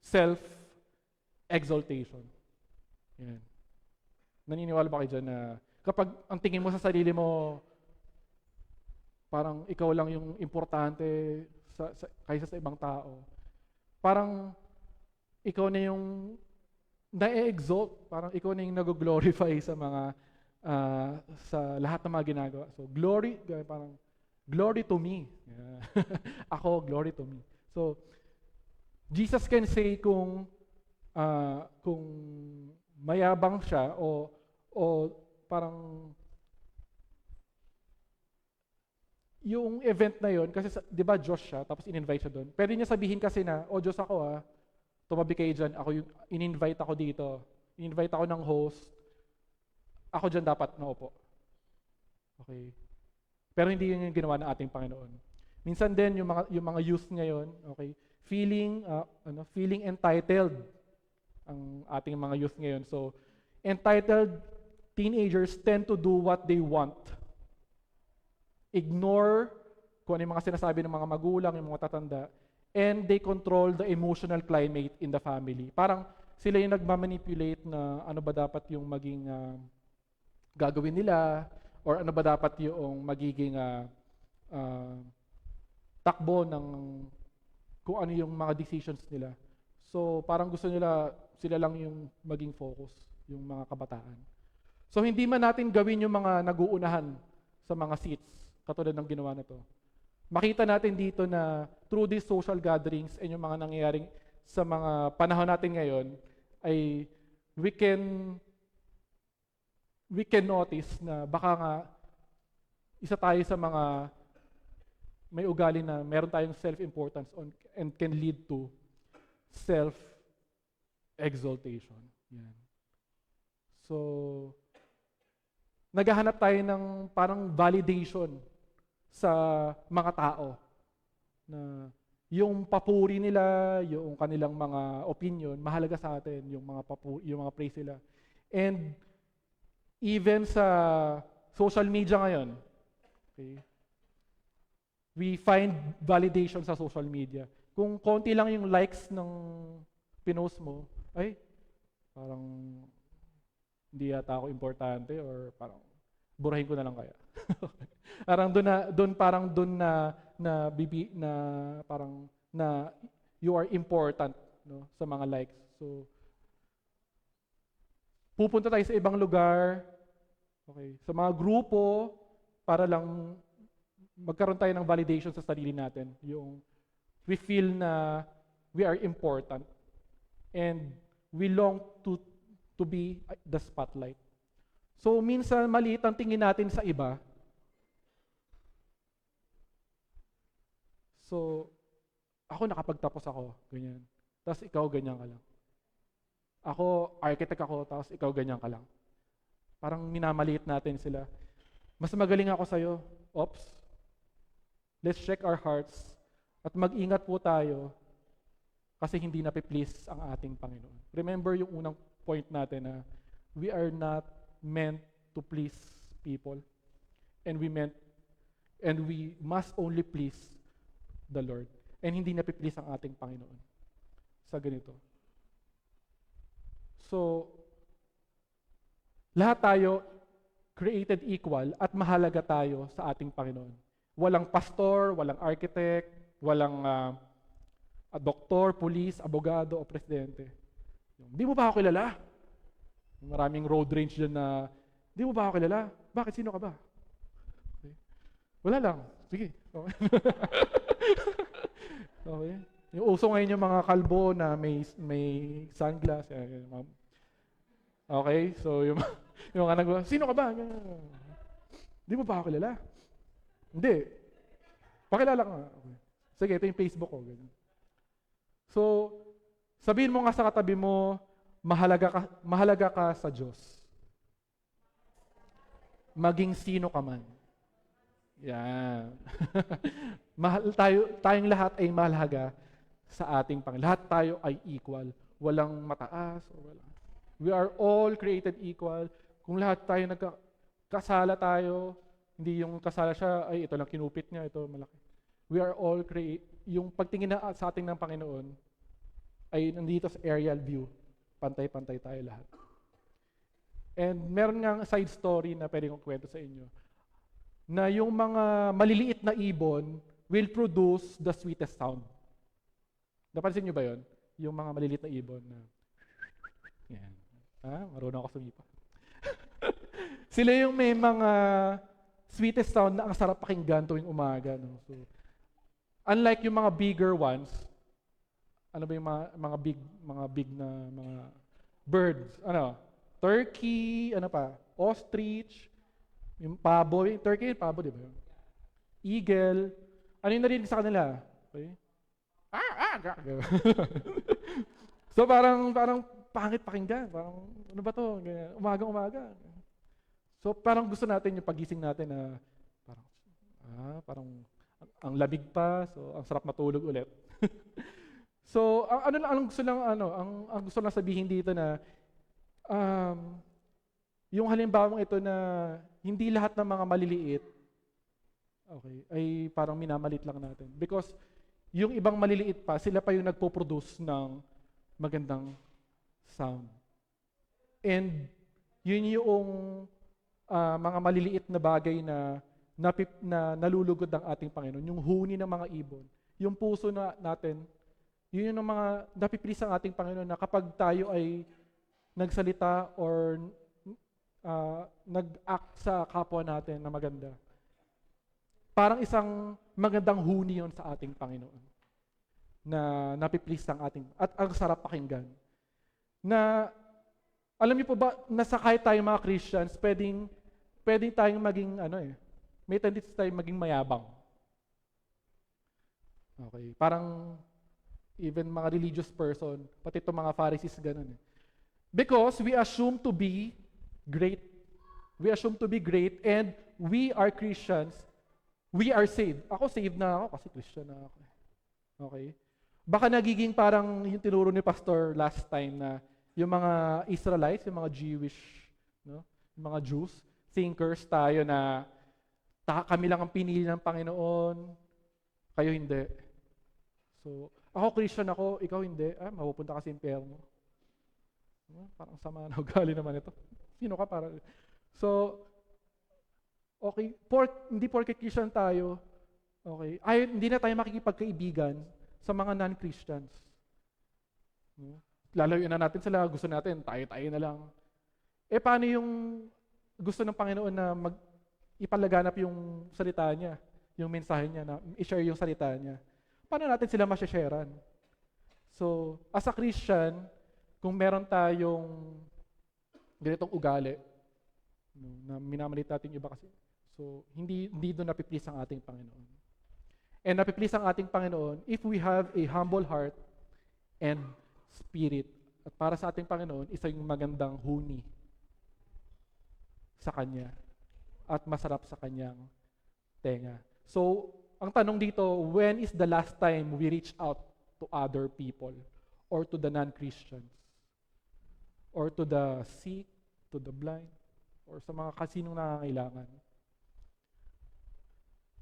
self-exaltation. Yan. Naniniwala ba kayo dyan na kapag ang tingin mo sa sarili mo, parang ikaw lang yung importante kaysa sa ibang tao, parang ikaw na yung na-exalt, parang ikaw na yung nag-glorify sa mga sa lahat ng mga ginagawa. So parang glory to me. Yeah. Ako, glory to me. So Jesus can say kung mayabang siya o parang yung event na yon kasi 'di ba Diyos siya tapos in-invite siya doon. Pwede niya sabihin kasi na, "Oh Diyos ako tumabi kayo dyan, ako yung, in-invite ako dito, in-invite ako ng host, ako dyan dapat naupo. Okay. Pero hindi yun yung ginawa ng ating Panginoon. Minsan din yung mga youth ngayon, okay, feeling entitled ang ating mga youth ngayon. So, entitled teenagers tend to do what they want. Ignore kung ano yung mga sinasabi ng mga magulang, yung mga tatanda, and they control the emotional climate in the family. Parang sila yung nagmamanipulate na ano ba dapat yung maging gagawin nila, or ano ba dapat yung magiging takbo ng kung ano yung mga decisions nila. So parang gusto nila, sila lang yung maging focus, yung mga kabataan. So hindi man natin gawin yung mga nag-uunahan sa mga seats, katulad ng ginawa na to. Makita natin dito na through these social gatherings and yung mga nangyayaring sa mga panahon natin ngayon, ay we can notice na baka nga isa tayo sa mga may ugali na meron tayong self-importance and can lead to self-exaltation. Yan. So, naghahanap tayo ng parang validation sa mga tao na yung papuri nila, yung kanilang mga opinion, mahalaga sa atin, yung mga praise nila. And even sa social media ngayon, okay, we find validation sa social media. Kung konti lang yung likes ng pinost mo, ay, parang hindi yata ako importante, or parang burahin ko na lang kaya. Parang doon na you are important, no, sa mga likes. So pupunta tayo sa ibang lugar, okay, sa mga grupo, para lang magkaroon tayo ng validation sa sarili natin. Yung we feel na we are important and we long to be the spotlight. So minsan maliit ang tingin natin sa iba. So ako nakapagtapos ako, ganyan. Tapos ikaw ganyan ka lang. Ako architect ako, tapos ikaw ganyan ka lang. Parang minamaliit natin sila. Mas magaling ako sa'yo. Oops. Let's check our hearts at mag-ingat po tayo kasi hindi nape-please ang ating Panginoon. Remember yung unang point natin na we are not meant to please people, and we must only please the Lord, and hindi nape-please ang ating Panginoon sa ganito. So lahat tayo created equal at mahalaga tayo sa ating Panginoon. Walang pastor, walang architect, walang doktor, police, abogado o presidente. Di mo ba ako kilala? Maraming road rage dyan na, di mo ba ako kilala? Bakit? Sino ka ba? Okay. Wala lang. Sige. Okay. Okay. Yung uso ngayon yung mga kalbo na may sunglass. Okay? So, yung anak, sino ka ba? Di mo ba ako kilala? Hindi. Pakilala ka nga. Okay. Sige, ito yung Facebook ko. Ganyan. So, sabihin mo nga sa katabi mo, mahalaga ka sa Diyos. Maging sino ka man. Yan. Tayong lahat ay mahalaga sa ating Panginoon. Lahat tayo ay equal. Walang mataas o wala. We are all created equal. Kung lahat tayo nagkasala tayo, hindi yung kasala siya, ay ito lang kinupit niya, ito malaki. We are all yung pagtingin na sa ating ng Panginoon, ay nandito sa aerial view. Pantay-pantay tayo lahat. And meron nga side story na pwede kong kwento sa inyo, na yung mga maliliit na ibon will produce the sweetest sound. Napansin nyo ba yun? Yung mga maliliit na ibon na, yan. Marunong ako sumipa. Sila yung may mga sweetest sound na ang sarap pakinggan tuwing umaga. No? So, unlike yung mga bigger ones, ano ba yung mga big na mga birds? Ano? Turkey, ano pa? Ostrich, yung pabo, turkey, pabo, di ba? Eagle. Ano yung narinig sa kanila? Okay? So parang pangit pakinggan. Parang, ano ba to? Ganyan. Umaga. So parang gusto natin yung pagising natin na parang ang labig pa, so ang sarap matulog ulit. So ang gusto lang ang gusto lang sabihin dito na yung halimbawang ito na hindi lahat ng mga maliliit ay parang minamalit lang natin. Because yung ibang maliliit pa, sila pa yung nagpo-produce ng magandang sound. And yun yung mga maliliit na bagay na nalulugod ng ating Panginoon, yung huni ng mga ibon, yung puso natin, yun yung mga napiplis ang ating Panginoon na kapag tayo ay nagsalita or nag-act sa kapwa natin na maganda, parang isang magandang huni yun sa ating Panginoon na napiplis ang ating, at ang sarap pakinggan. Na, alam niyo po ba, nasa kahit tayong mga Christians, pwedeng tayong maging, may tendency tayong maging mayabang. Okay, parang, even mga religious person, pati itong mga Pharisees, ganun eh. Because we assume to be great. We assume to be great, and we are Christians. We are saved. Ako saved na ako kasi Christian na ako. Okay? Baka nagiging parang yung tinuro ni Pastor last time na yung mga Israelites, yung mga Jewish, yung mga Jews, thinkers tayo na kami lang ang pinili ng Panginoon, kayo hindi. So, ako Christian ako, ikaw hindi, mapupunta ka sa impyerno. Parang sama na ugali naman ito. Sino ka para? So, okay, hindi porket Christian tayo, okay, hindi na tayo makikipagkaibigan sa mga non-Christians. Lalayuin na natin sila, gusto natin, tayo na lang. Paano yung gusto ng Panginoon na ipalaganap yung salita niya, yung mensahe niya, na i-share yung salita niya? Paano natin sila masya-sharean? So, as a Christian, kung meron tayong ganitong ugali, na minamalit natin iba kasi, so, hindi doon napiplis ang ating Panginoon. And napiplis ang ating Panginoon if we have a humble heart and spirit. At para sa ating Panginoon, isa yung magandang huni sa Kanya at masarap sa Kanyang tenga. So, ang tanong dito, when is the last time we reach out to other people or to the non-Christians? Or to the sick, to the blind, or sa mga kasinong nangangailangan?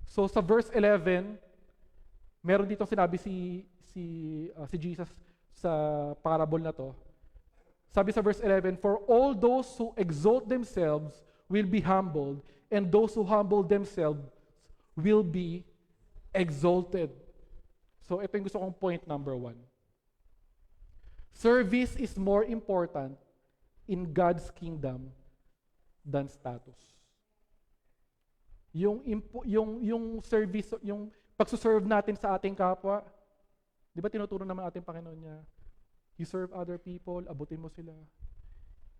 So sa verse 11, meron dito sinabi si Jesus sa parable na to. Sabi sa verse 11, "For all those who exalt themselves will be humbled, and those who humble themselves will be exalted." So ito yung gusto kong point number 1. Service is more important in God's kingdom than status. Yung service, yung pagsuserve natin sa ating kapwa, di ba tinuturo naman ating Panginoon niya, you serve other people, abutin mo sila.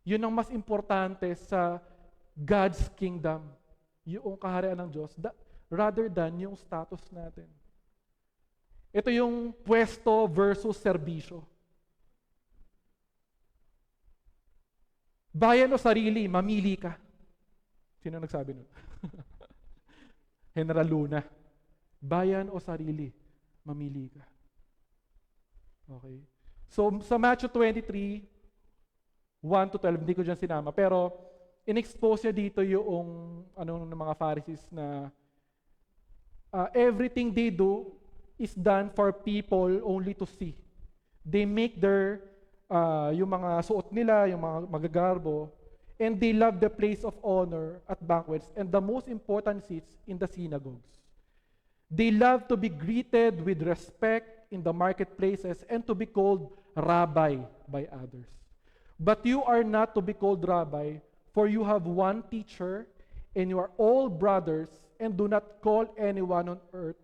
Yun ang mas importante sa God's kingdom, yung kaharian ng Diyos, rather than yung status natin. Ito yung pwesto versus serbisyo. Bayan o sarili, mamili ka. Sino nagsabi nun? General Luna. Bayan o sarili, mamili ka. Okay. So, sa Matthew 23, 1-12, hindi ko dyan sinama, pero in-expose niya dito yung ng mga Pharisees na everything they do is done for people only to see. They make their yung mga suot nila, yung mga magagarbo, and they love the place of honor at banquets and the most important seats in the synagogues. They love to be greeted with respect in the marketplaces and to be called rabbi by others. But you are not to be called rabbi, for you have one teacher, and you are all brothers, and do not call anyone on earth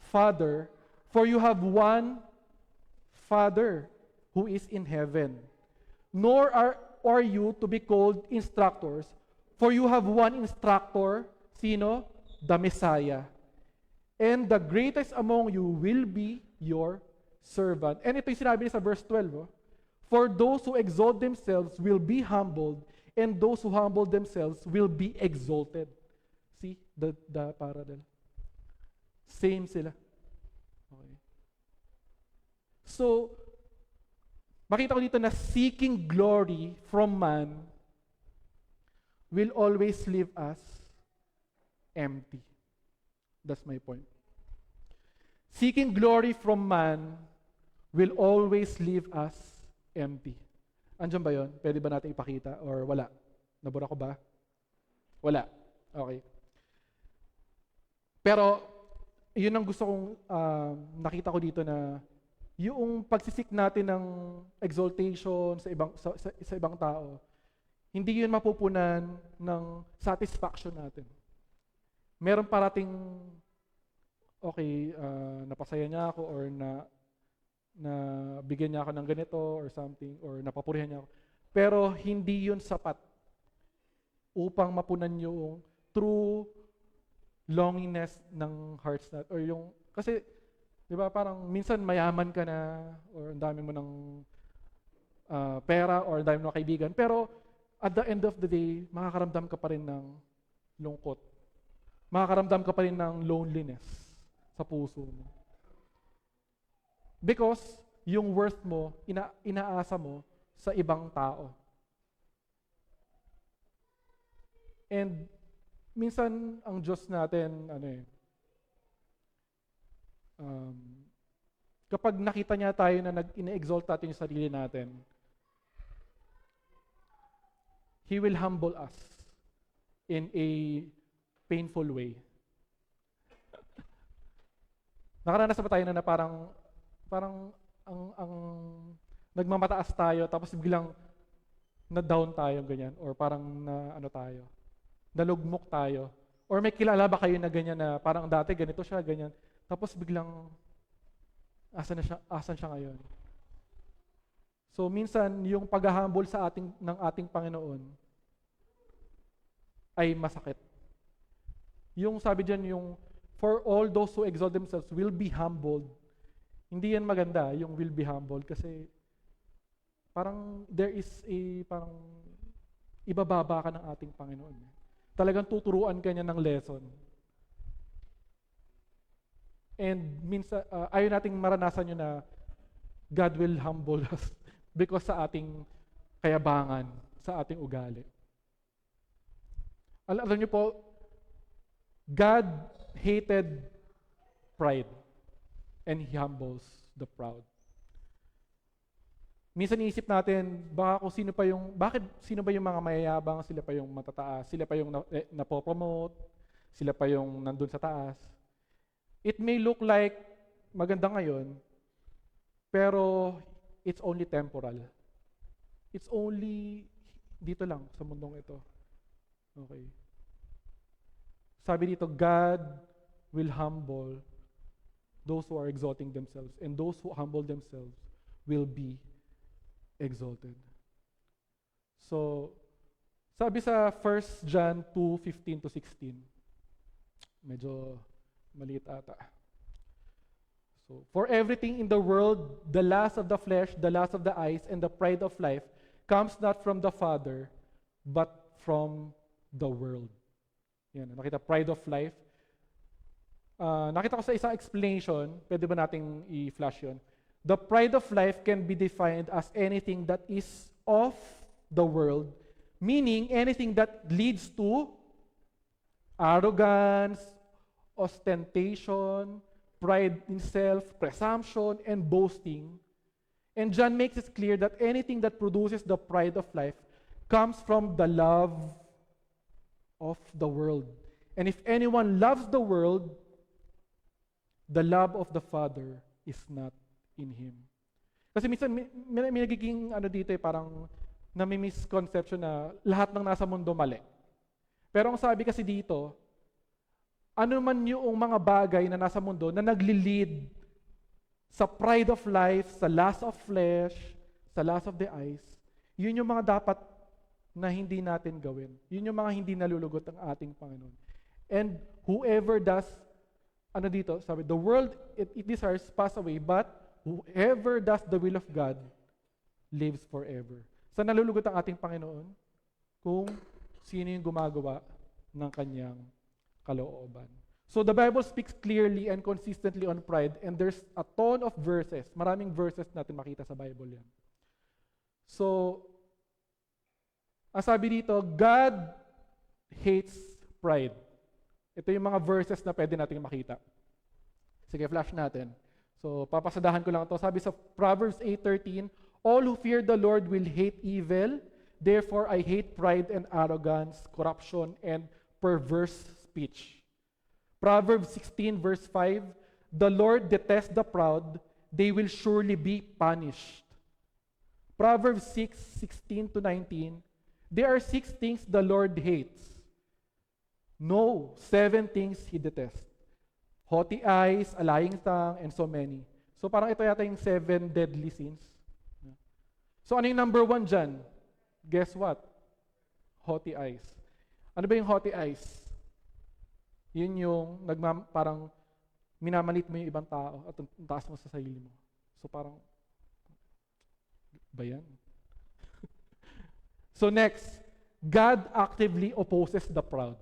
Father, for you have one Father who is in heaven. Nor are you to be called instructors, for you have one instructor, sino? The Messiah. And the greatest among you will be your servant. And ito yung sinabi niya sa verse 12. For those who exalt themselves will be humbled, and those who humble themselves will be exalted. See the parallel? Same sila. Okay. So, makita ko dito na seeking glory from man will always leave us empty. That's my point. Seeking glory from man will always leave us empty. Andiyan ba yun? Pwede ba natin ipakita or wala? Nabura ko ba? Wala. Okay. Pero, yun ang gusto kong nakita ko dito na yung pagsisik natin ng exaltation sa ibang tao, hindi yun mapupunan ng satisfaction natin. Meron parating, okay, napasaya niya ako or na bigyan niya ako ng ganito or something or napapurihan niya ako. Pero hindi yun sapat upang mapunan yung true longiness ng hearts natin. Or yung, kasi, di ba, parang minsan mayaman ka na or ang dami mo ng pera or ang dami mo ng kaibigan. Pero at the end of the day, makakaramdam ka pa rin ng lungkot. Makakaramdam ka pa rin ng loneliness sa puso mo. Because yung worth mo, inaasa mo sa ibang tao. And minsan ang Diyos natin, kapag nakita niya tayo na ina-exalt natin yung sarili natin, He will humble us in a painful way. Nakaranas ba tayo na parang ang nagmamataas tayo tapos biglang na-down tayo ganyan or parang nalugmok tayo. Or may kilala ba kayo na ganyan na parang dati ganito siya, ganyan. Tapos biglang asan siya ngayon? So minsan yung pag-humble ng ating Panginoon ay masakit. Yung sabi diyan yung for all those who exalt themselves will be humbled. Hindi yan maganda, yung will be humbled, kasi parang there is parang ibababa ka ng ating Panginoon. Talagang tuturuan ka niya ng lesson. And minsan, ayaw nating maranasan yun na God will humble us because sa ating kayabangan, sa ating ugali. Alam niyo po, God hated pride. And He humbles the proud. Minsan iisip natin, bakit sino ba yung mga mayayabang, sila pa yung matataas, sila pa yung napopromote, sila pa yung nandun sa taas. It may look like maganda ngayon, pero it's only temporal. It's only dito lang sa mundong ito. Okay. Sabi dito, God will humble those who are exalting themselves, and those who humble themselves will be exalted. So, sabi sa 1 John 2:15-16, medyo maliit ata. So, for everything in the world, the lust of the flesh, the lust of the eyes, and the pride of life comes not from the Father, but from the world. Yan, nakita, pride of life. Nakita ko sa isang explanation, pwede ba nating i-flash yun? The pride of life can be defined as anything that is of the world, meaning anything that leads to arrogance, ostentation, pride in self, presumption, and boasting. And John makes it clear that anything that produces the pride of life comes from the love of the world. And if anyone loves the world, the love of the Father is not in him. Kasi minsan may nagiging dito parang nami-misconception na lahat ng nasa mundo mali. Pero ang sabi kasi dito, ano man yung mga bagay na nasa mundo na nagli-lead sa pride of life, sa lust of flesh, sa lust of the eyes, yun yung mga dapat na hindi natin gawin. Yun yung mga hindi nalulugot ang ating Panginoon. And whoever does dito, sabi, the world, it desires pass away, but whoever does the will of God lives forever. Saan nalulugot ang ating Panginoon? Kung sino yung gumagawa ng kanyang kalooban. So the Bible speaks clearly and consistently on pride, and there's a ton of verses. Maraming verses natin makita sa Bible yan. So, ang sabi dito, God hates pride. Ito yung mga verses na pwede natin makita. Sige, flash natin. So, papasadahan ko lang ito. Sabi sa Proverbs 8:13, all who fear the Lord will hate evil. Therefore, I hate pride and arrogance, corruption, and perverse speech. Proverbs 16 verse 5, the Lord detests the proud, they will surely be punished. Proverbs 6:16-19, there are 6 things the Lord hates. No, 7 things He detests. Haughty eyes, a lying tongue, and so many. So parang ito yata yung 7 deadly sins. So ano yung number 1 dyan? Guess what? Haughty eyes. Ano ba yung haughty eyes? Yun yung parang minamalit mo yung ibang tao at ang taas mo sa sarili mo. So parang, ba yan? So next, God actively opposes the proud.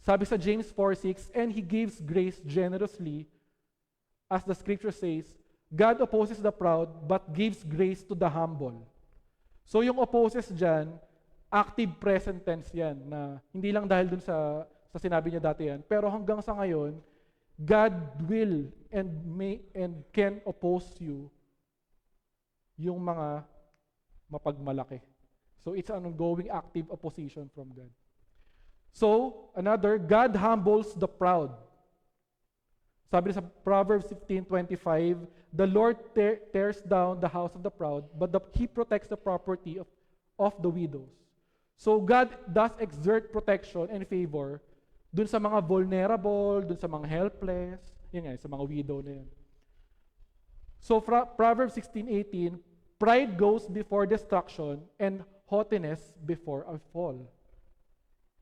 Sabi sa James 4:6, and He gives grace generously, as the scripture says, God opposes the proud, but gives grace to the humble. So yung opposes dyan, active present tense yan, na hindi lang dahil dun sa sinabi niya dati yan, pero hanggang sa ngayon, God will and may and can oppose you yung mga mapagmalaki. So it's an ongoing active opposition from God. So, another, God humbles the proud. Sabi sa Proverbs 15:25, the Lord tears down the house of the proud, but He protects the property of the widows. So God does exert protection and favor dun sa mga vulnerable, dun sa mga helpless, yun nga, sa mga widow na yun. So Proverbs 16:18, pride goes before destruction and haughtiness before a fall.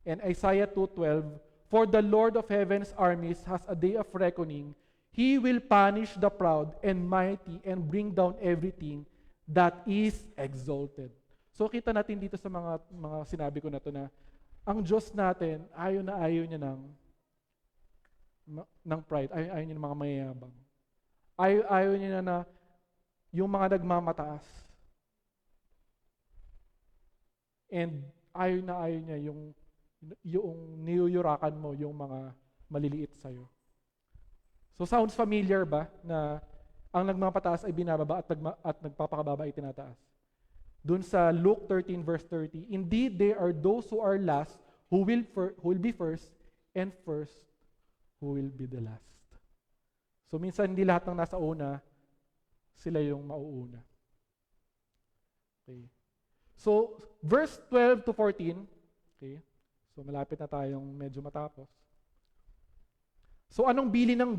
And Isaiah 2:12, for the Lord of heaven's armies has a day of reckoning. He will punish the proud and mighty and bring down everything that is exalted. So kita natin dito sa mga sinabi ko na to na ang Diyos natin, ayaw niya ng pride. Ayaw niya ng mga mayayabang. Ayaw niya na yung mga nagmamataas. And ayaw niya yung niyuyurakan mo yung mga maliliit sa'yo. So sounds familiar ba na ang nagmamataas ay binababa at nagpapakababa ay tinataas? Doon sa Luke 13 verse 30, indeed there are those who are last who will be first, and first who will be the last. So minsan hindi lahat ng nasa una sila yung mauuna. Okay. So verse 12 to 14, okay. So malapit na tayong medyo matapos. So anong bili ng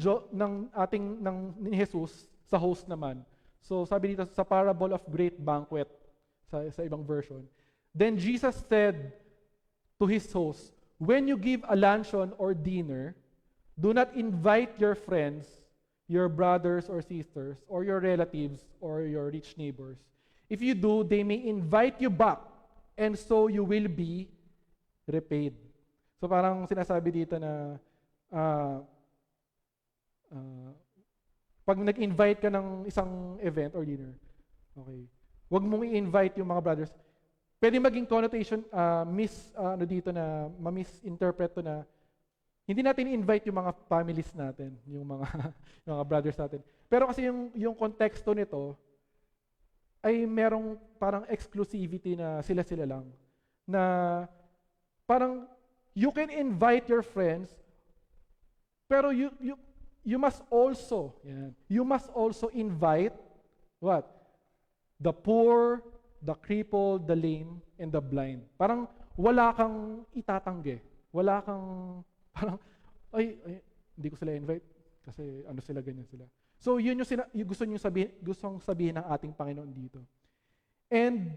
ni Jesus sa host naman? So sabi dito sa parable of great banquet, sa ibang version. Then Jesus said to his host, when you give a luncheon or dinner, do not invite your friends, your brothers or sisters, or your relatives, or your rich neighbors. If you do, they may invite you back, and so you will be repaid. So parang sinasabi dito na pag nag-invite ka ng isang event or dinner, okay, huwag mong i-invite yung mga brothers. Pwede maging connotation, dito na, ma-misinterpret to na, hindi natin i-invite yung mga families natin, yung mga, yung mga brothers natin. Pero kasi yung konteksto nito, ay merong parang exclusivity na sila-sila lang. Na parang, you can invite your friends, pero you must also, you must also invite, what? The poor, the crippled, the lame, and the blind. Parang wala kang itatanggi. Wala kang, parang, hindi ko sila invite kasi ano sila, ganyan sila. So yun yung gustong sabihin ng ating Panginoon dito. And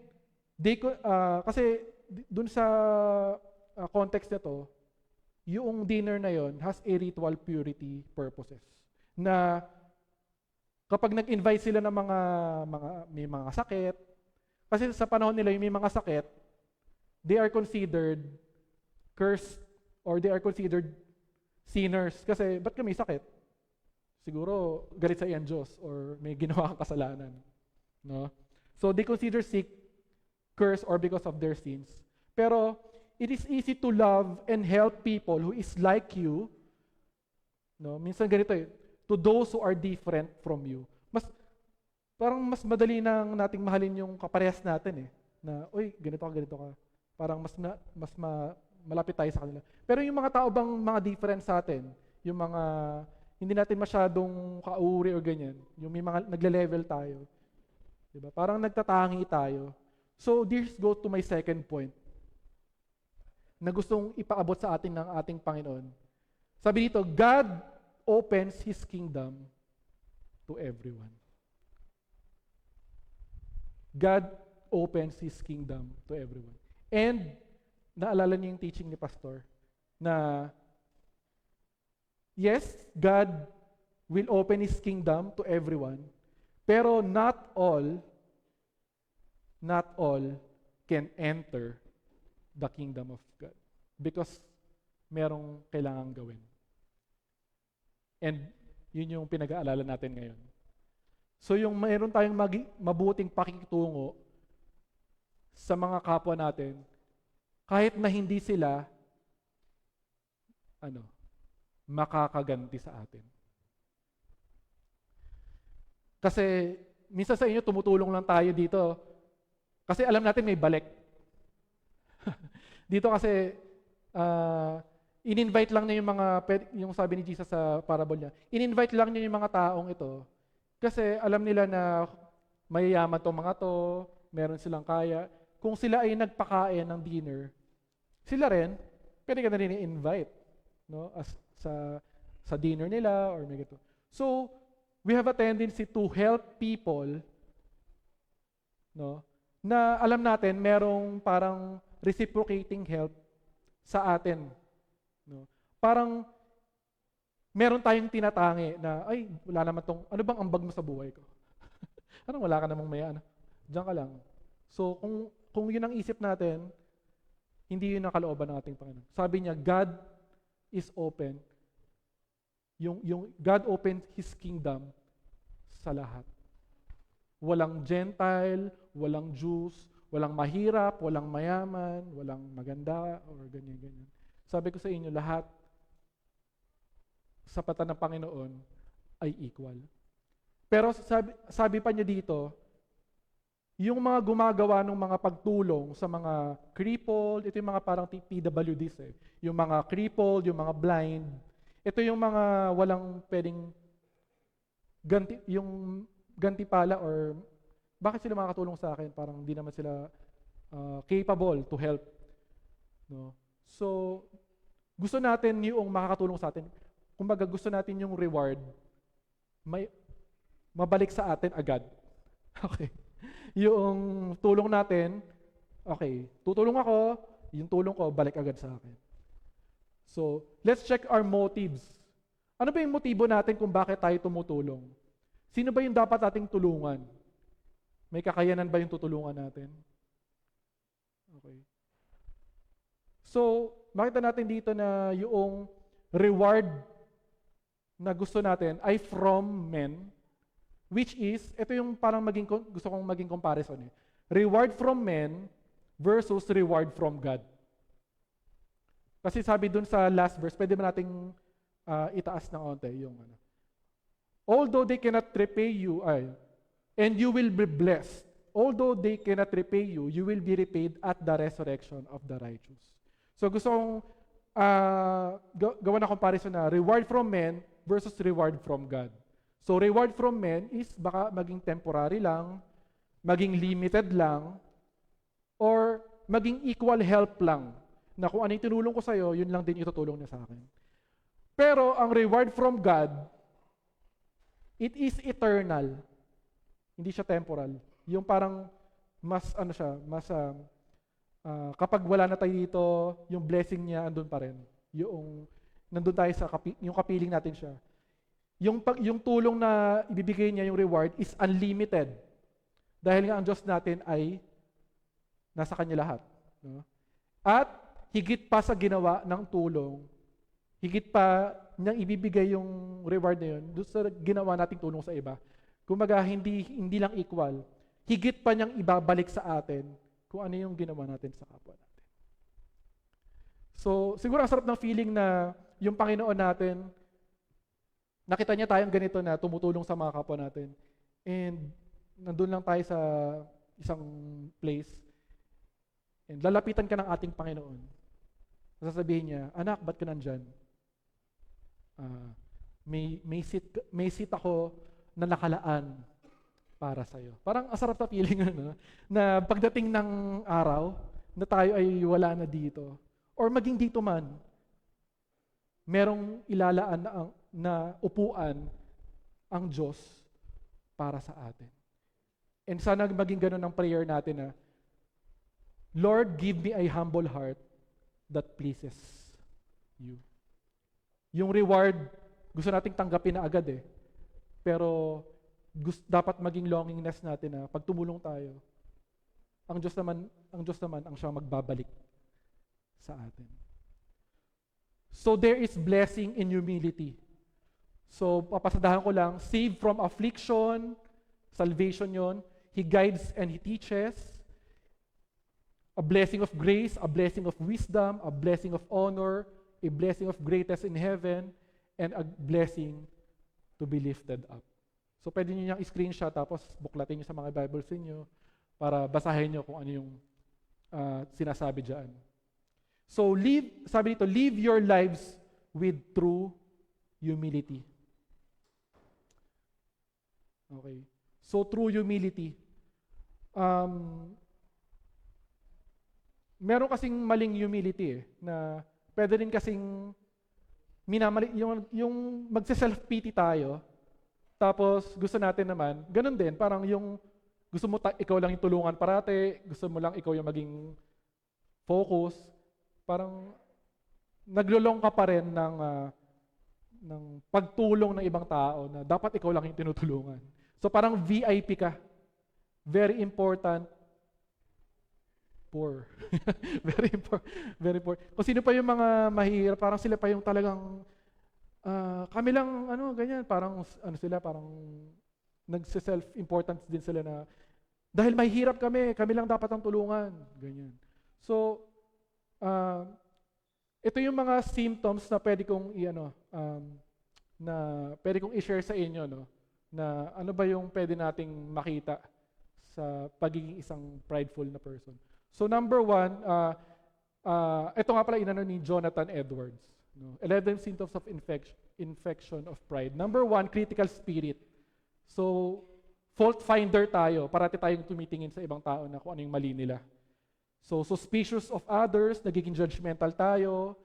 kasi dun sa context nito, yung dinner na yon has a ritual purity purposes. Na kapag nag-invite sila ng may mga sakit, Kasi sa panahon nila, yung may mga sakit, they are considered cursed or they are considered sinners. Kasi, ba't ka may sakit? Siguro, galit sa iyan Diyos or may ginawa kang kasalanan. No? So, they consider sick, cursed, or because of their sins. Pero, it is easy to love and help people who is like you. No? Minsan ganito to those who are different from you. Parang mas madali nang nating mahalin yung kaparehas natin Na, uy, ganito ka. Parang malapit tayo sa kanila. Pero yung mga tao bang mga different sa atin, yung mga hindi natin masyadong kauri o ganyan, yung may mga nagle-level tayo. Diba? Parang nagtatangi tayo. So, this goes to my second point na gustong ipaabot sa atin ng ating Panginoon. Sabi dito, God opens His kingdom to everyone. God opens His kingdom to everyone. And, naalala niyo yung teaching ni Pastor na yes, God will open His kingdom to everyone, pero not all can enter the kingdom of God because merong kailangang gawin. And yun yung pinag-aalala natin ngayon. So yung mayroon tayong mabuting pakikitungo sa mga kapwa natin, kahit na hindi sila makakaganti sa atin. Kasi minsan sa inyo tumutulong lang tayo dito kasi alam natin may balik. Dito kasi in-invite lang niya yung sabi ni Jesus sa parable niya, in-invite lang niya yung mga taong ito kasi alam nila na mayayaman tong mga to, meron silang kaya. Kung sila ay nagpakain ng dinner, sila rin, pwede ka na rin i-invite, no? Sa dinner nila or may ganito. So, we have a tendency to help people, no? Na alam natin merong parang reciprocating help sa atin, no? Parang meron tayong tinatangi na, ay, wala naman tong, ano bang ambag mo sa buhay ko? Anong wala ka namang diyan ka lang. So, kung yun ang isip natin, hindi yun ang kalooban ng ating Panginoon. Sabi niya, God is open. Yung God opened His kingdom sa lahat. Walang Gentile, walang Jews, walang mahirap, walang mayaman, walang maganda, or ganyan-ganyan. Sabi ko sa inyo, lahat sa mata ng Panginoon ay equal. Pero sabi pa niya dito, yung mga gumagawa ng mga pagtulong sa mga crippled, ito yung mga parang PWDs yung mga crippled, yung mga blind, ito yung mga walang pwedeng gantipala or bakit sila makakatulong sa akin? Parang hindi naman sila capable to help. No? So, gusto natin yung makakatulong sa atin. Kumbaga gusto natin yung reward, mabalik sa atin agad. Okay. Yung tulong natin, okay, tutulong ako, yung tulong ko, balik agad sa akin. So, let's check our motives. Ano ba yung motibo natin kung bakit tayo tumutulong? Sino ba yung dapat ating tulungan? May kakayanan ba yung tutulungan natin? Okay. So, makita natin dito na yung reward na gusto natin ay from men, which is, ito yung parang gusto kong maging comparison Reward from men versus reward from God. Kasi sabi dun sa last verse, pwede ba nating itaas ng onte yung although they cannot repay you, and you will be blessed. Although they cannot repay you, you will be repaid at the resurrection of the righteous. So gusto kong gawa na comparison na reward from men versus reward from God. So reward from men is baka maging temporary lang, maging limited lang, or maging equal help lang. Na kung ano yung tinulong ko sa'yo, yun lang din itutulong niya sa akin. Pero ang reward from God, it is eternal. Hindi siya temporal. Yung parang kapag wala na tayo dito, yung blessing niya andun pa rin. Nandun tayo yung kapiling natin siya. Yung tulong na ibibigay niya, yung reward, is unlimited. Dahil nga ang Diyos natin ay nasa Kanya lahat. No? At higit pa sa ginawa ng tulong, higit pa niyang ibibigay yung reward na yun doon sa ginawa nating tulong sa iba. Kumbaga, hindi lang equal. Higit pa niyang ibabalik sa atin kung ano yung ginawa natin sa kapwa natin. So, siguro ang sarap ng feeling na yung Panginoon natin, nakita niya tayong ganito na tumutulong sa mga kapwa natin. And nandun lang tayo sa isang place. And lalapitan ka ng ating Panginoon. Sasabihin niya, anak, ba't ka nandyan? May seat ako na nakalaan para sa'yo. Parang asarap na feeling na pagdating ng araw na tayo ay wala na dito. Or maging dito man, merong ilalaan na upuan ang Diyos para sa atin. And sana maging ganun ang prayer natin na, Lord, give me a humble heart that pleases you. Yung reward, gusto nating tanggapin na agad Pero dapat maging longingness natin na pag tumulong tayo, ang Diyos naman ang siyang magbabalik sa atin. So there is blessing in humility. So papasadahan ko lang, save from affliction, salvation yon. He guides and He teaches. A blessing of grace, a blessing of wisdom, a blessing of honor, a blessing of greatness in heaven, and a blessing to be lifted up. So pwede nyo niyang screenshot tapos buklatin nyo sa mga Bibles niyo para basahin nyo kung ano yung sinasabi dyan. So sabi dito, live your lives with true humility. Okay. So true humility. Meron kasing maling humility na pwede rin kasing yung magse-self-pity tayo, tapos gusto natin naman, ganun din, parang yung gusto mo ikaw lang yung tulungan parate, gusto mo lang ikaw yung maging focus, parang naglulong ka pa rin ng pagtulong ng ibang tao na dapat ikaw lang yung tinutulungan. So parang VIP ka. Very important. Poor. Very poor. Kung sino pa yung mga mahirap, parang sila pa yung talagang kami lang ganyan, parang parang nagse-self-importance din sila na dahil mahirap kami lang dapat ang tulungan, ganyan. So ito yung mga symptoms na pwede kong i-share sa inyo, no? Na ano ba yung pwede nating makita sa pagiging isang prideful na person. So number 1, ito nga pala inano ni Jonathan Edwards. No? 11 symptoms of infection of pride. Number 1, critical spirit. So, fault finder tayo. Parati tayong tumitingin sa ibang tao na kung ano yung mali nila. So, suspicious of others, nagiging judgmental tayo.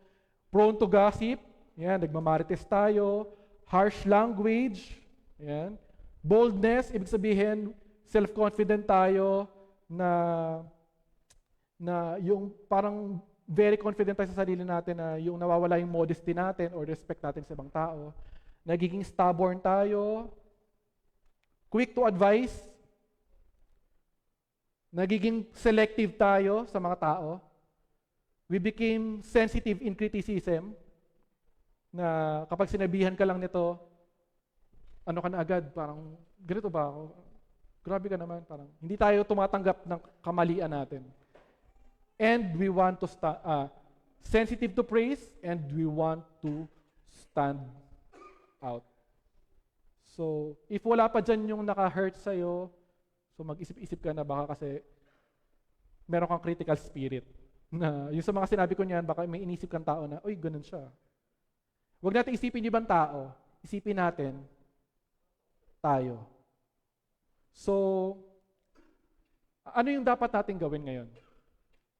Prone to gossip, yan, nagmamarites tayo. Harsh language, yan. Boldness, ibig sabihin, self-confident tayo na yung parang very confident tayo sa sarili natin na yung nawawala yung modesty natin or respect natin sa ibang tao. Nagiging stubborn tayo. Quick to advise. Nagiging selective tayo sa mga tao. We became sensitive in criticism na kapag sinabihan ka lang nito, ano ka na agad, parang ganito ba ako? Grabe ka naman, parang hindi tayo tumatanggap ng kamalian natin. And we want to sensitive to praise, and we want to stand out. So, if wala pa dyan yung naka-hurt sa'yo, so mag-isip-isip ka na baka kasi meron kang critical spirit. Na, yung sa mga sinabi ko niyan, baka may inisip kang tao na, uy, ganun siya. Huwag natin isipin yung ibang tao, isipin natin, tayo. So, ano yung dapat natin gawin ngayon?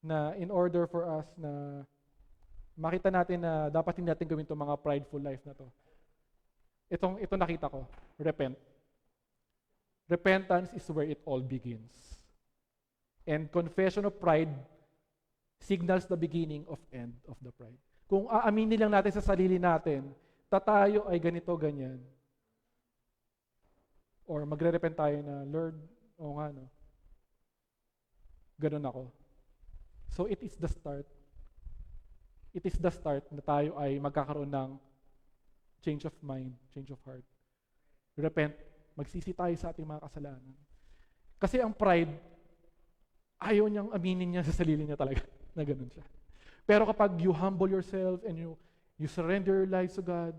Na in order for us na makita natin na dapat hindi natin gawin itong mga prideful life na to. Ito nakita ko, repent. Repentance is where it all begins. And confession of pride signals the beginning of end of the pride. Kung aaminin lang natin sa sarili natin, tayo ay ganito, ganyan. Or magre-repent tayo na, Lord, oo nga, no? Ganun ako. So it is the start. It is the start na tayo ay magkakaroon ng change of mind, change of heart. Repent. Magsisi tayo sa ating mga kasalanan. Kasi ang pride, ayaw niyang aminin niya sa sarili niya talaga na ganun siya. Pero kapag you humble yourself and you surrender your lives to God,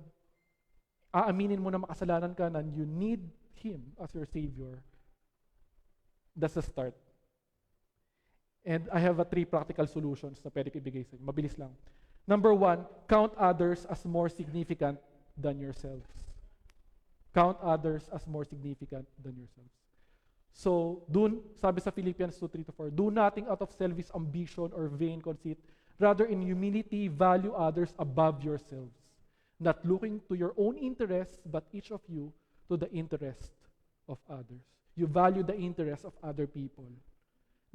aaminin mo na makasalanan ka na you need Him as your Savior. That's the start. And I have 3 practical solutions na pwede ko ibigay sa inyo. Mabilis lang. Number 1, count others as more significant than yourselves. Count others as more significant than yourselves. So, sabi sa Philippians 2:3-4, do nothing out of selfish ambition or vain conceit. Rather, in humility, value others above yourselves. Not looking to your own interests, but each of you to the interest of others. You value the interests of other people.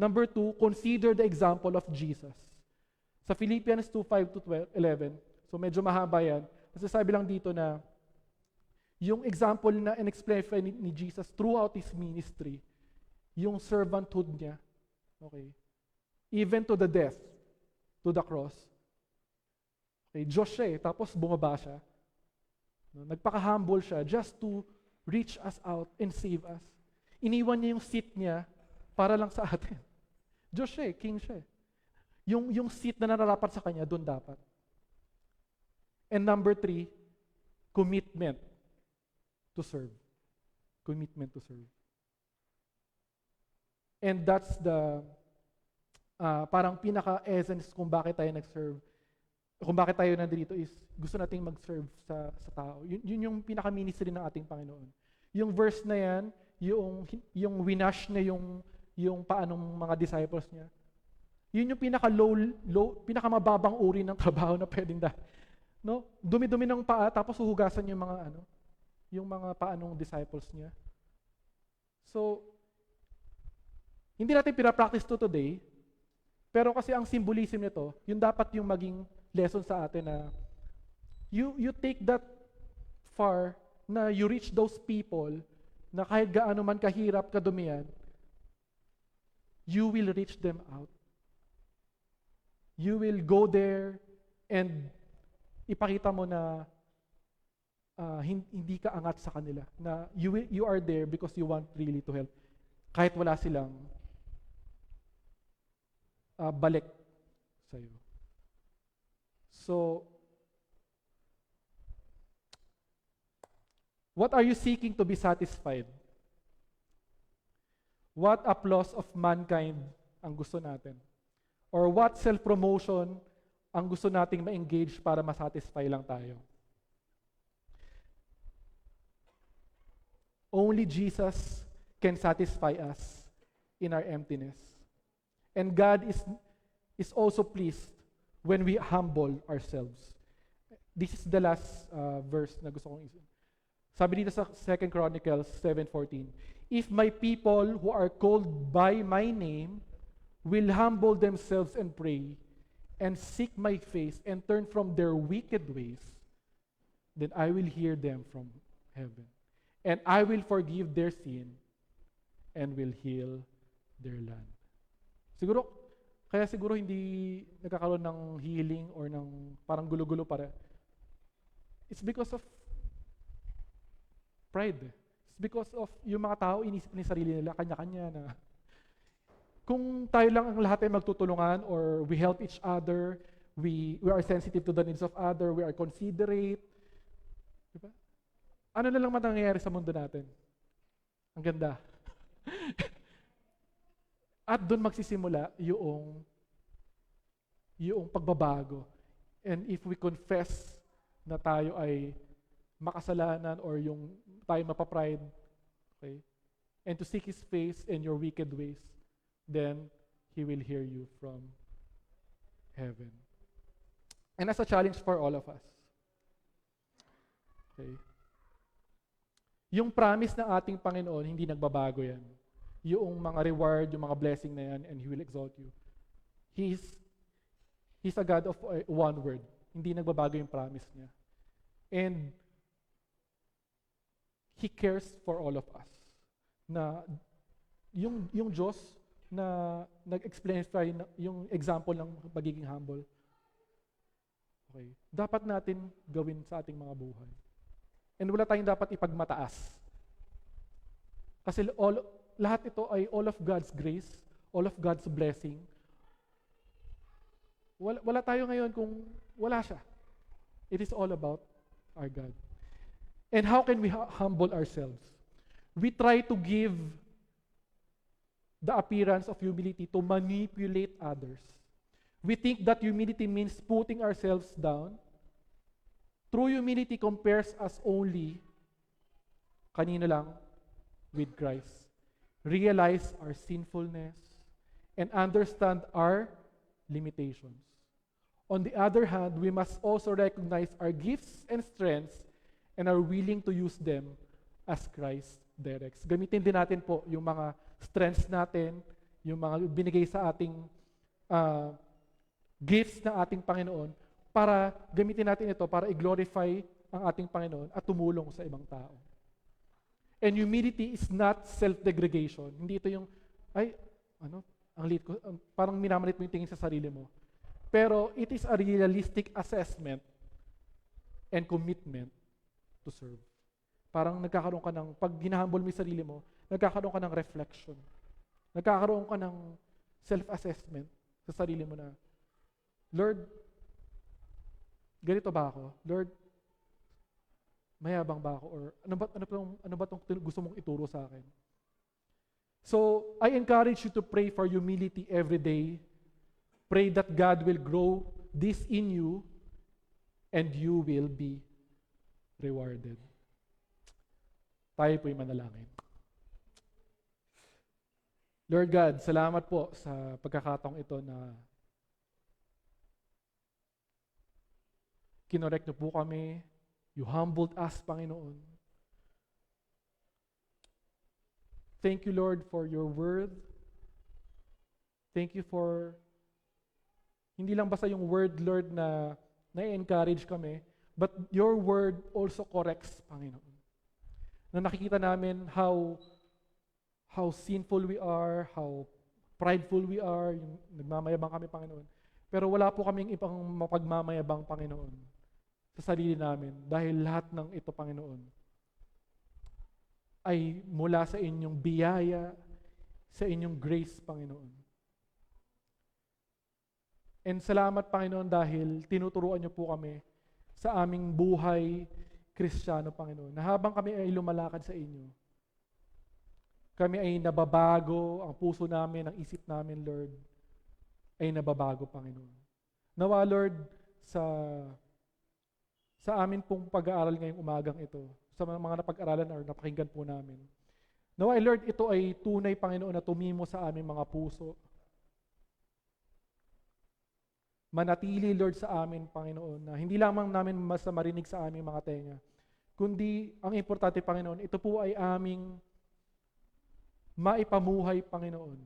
Number 2, consider the example of Jesus. Sa Philippians 2:5-11, so medyo mahaba yan, masasabi lang dito na yung example na in-explain ni Jesus throughout His ministry, yung servanthood niya, okay, even to the death, to the cross. Okay, Diyos siya tapos bumaba siya. No, nagpaka-humble siya just to reach us out and save us. Iniwan niya yung seat niya para lang sa atin. Diyos siya King siya Yung seat na nararapat sa Kanya, doon dapat. And number 3, commitment to serve. Commitment to serve. And that's the parang pinaka-essence kung bakit tayo nag-serve. Kung bakit tayo nandito is gusto nating mag-serve sa tao. Yun yung pinaka-ministry ng ating Panginoon. Yung verse na yan, yung winash na yung paanong mga disciples niya. Yun yung pinaka-mababang uri ng trabaho na pwedeng no? Dumi-dumi ng paa tapos huhugasan yung mga paanong disciples niya. So, hindi natin pina-practice to today, pero kasi ang symbolism nito, yun dapat yung maging lesson sa atin na you take that far na you reach those people na kahit gaano man kahirap, kadumihan, you will reach them out. You will go there and ipakita mo na hindi ka angat sa kanila. Na you are there because you want really to help. Kahit wala silang balik sa'yo. So, what are you seeking to be satisfied? What applause of mankind ang gusto natin? Or what self-promotion ang gusto nating ma-engage para ma-satisfy lang tayo? Only Jesus can satisfy us in our emptiness. And God is also pleased when we humble ourselves. This is the last verse na gusto kong isip. Sabi dito sa 2 Chronicles 7:14, if my people who are called by my name will humble themselves and pray and seek my face and turn from their wicked ways, then I will hear them from heaven. And I will forgive their sin and will heal their land. Kaya siguro hindi nagkakaroon ng healing or ng parang gulo-gulo para. It's because of pride. It's because of yung mga tao inisip ni sarili nila, kanya-kanya na. Kung tayo lang ang lahat ay magtutulungan or we help each other, we are sensitive to the needs of other, we are considerate. Diba? Ano na lang mangyayari sa mundo natin? Ang ganda. At doon magsisimula yung pagbabago. And if we confess na tayo ay makasalanan or yung tayo mapapride, okay, and to seek His face and your wicked ways, then He will hear you from heaven. And that's a challenge for all of us. Okay. Yung promise ng ating Panginoon, hindi nagbabago yan. Yung mga reward, yung mga blessing na yan, and He will exalt you. He's a God of one word. Hindi nagbabago yung promise niya. And He cares for all of us. Na yung Diyos, na nag-explainify yung example ng pagiging humble. Okay. Dapat natin gawin sa ating mga buhay. And wala tayong dapat ipagmataas. Kasi lahat ito ay all of God's grace, all of God's blessing. Wala tayo ngayon kung wala siya. It is all about our God. And how can we humble ourselves? We try to give the appearance of humility to manipulate others. We think that humility means putting ourselves down. True humility compares us only, kanino lang, with Christ. Realize our sinfulness and understand our limitations. On the other hand, we must also recognize our gifts and strengths and are willing to use them as Christ directs. Gamitin din natin po yung mga strengths natin, yung mga binigay sa ating gifts ng ating Panginoon para gamitin natin ito para i-glorify ang ating Panginoon at tumulong sa ibang tao. And humility is not self-degradation. Hindi ito yung, ang liit ko, parang minamalit mo yung tingin sa sarili mo. Pero it is a realistic assessment and commitment to serve. Parang nagkakaroon ka ng, pag hinahumble mo yung sarili mo, nagkakaroon ka ng reflection. Nagkakaroon ka ng self-assessment sa sarili mo na, Lord, ganito ba ako? Lord, mayabang ba ako? Or ano ba itong gusto mong ituro sa akin? So, I encourage you to pray for humility every day. Pray that God will grow this in you and you will be rewarded. Tayo po'y manalangin. Lord God, salamat po sa pagkakataong ito na kinorek niyo po kami. You humbled us, Panginoon. Thank you, Lord, for your word. Thank you for hindi lang basta yung word, Lord, na na-encourage kami, but your word also corrects, Panginoon. Na nakikita namin how sinful we are, how prideful we are, yung nagmamayabang kami, Panginoon. Pero wala po kaming ibang mapagmamayabang, Panginoon, sa sarili namin. Dahil lahat ng ito, Panginoon, ay mula sa inyong biyaya, sa inyong grace, Panginoon. And salamat, Panginoon, dahil tinuturuan niyo po kami sa aming buhay Kristiyano, Panginoon, na habang kami ay lumalakad sa inyo, kami ay nababago, ang puso namin, ang isip namin, Lord, ay nababago, Panginoon. Nawa, Lord, sa amin pong pag-aaral ngayong umagang ito, sa mga napag-aralan or napakinggan po namin, nawa, Lord, ito ay tunay, Panginoon, na tumimo sa aming mga puso. Manatili, Lord, sa amin, Panginoon, na hindi lamang namin mas marinig sa aming mga tenga, kundi ang importante, Panginoon, ito po ay aming maipamuhay, Panginoon.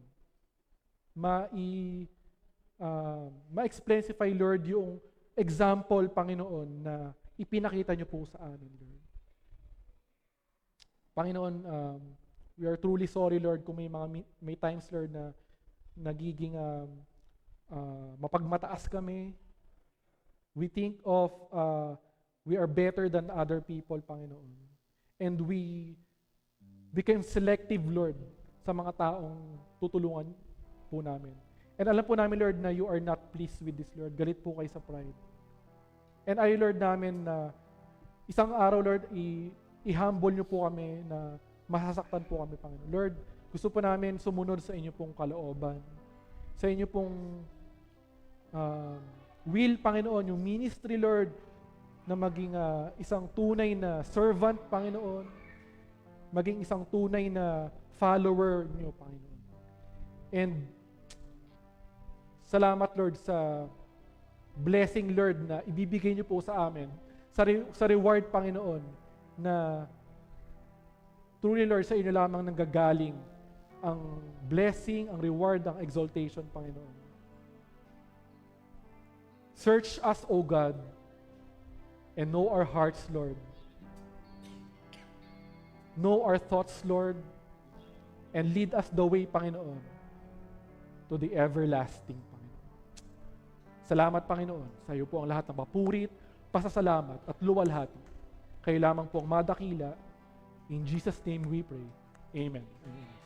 Ma-explainify, Lord, yung example, Panginoon, na ipinakita niyo po sa amin, Lord. Panginoon, we are truly sorry, Lord, kung may times, Lord, na nagiging mapagmataas kami. We think of we are better than other people, Panginoon. And we became selective, Lord, sa mga taong tutulungan po namin. And alam po namin, Lord, na you are not pleased with this, Lord. Galit po kayo sa pride. And ay, Lord, namin na isang araw, Lord, i-humble niyo po kami na masasaktan po kami, Panginoon. Lord, gusto po namin sumunod sa inyo pong kalooban. Sa inyo pong will, Panginoon, yung ministry, Lord, na maging isang tunay na servant, Panginoon, maging isang tunay na follower niyo, Panginoon. And salamat, Lord, sa blessing, Lord, na ibibigay niyo po sa amin, sa reward, Panginoon, na truly, Lord, sa inyo lamang nanggagaling ang blessing, ang reward, ang exaltation, Panginoon. Search us, O God, and know our hearts, Lord. Know our thoughts, Lord, and lead us the way, Panginoon, to the everlasting Panginoon. Salamat, Panginoon. Sa iyo po ang lahat ng papurit, pasasalamat at luwalhati. Kayo lamang po ang madakila. In Jesus' name we pray. Amen. Amen.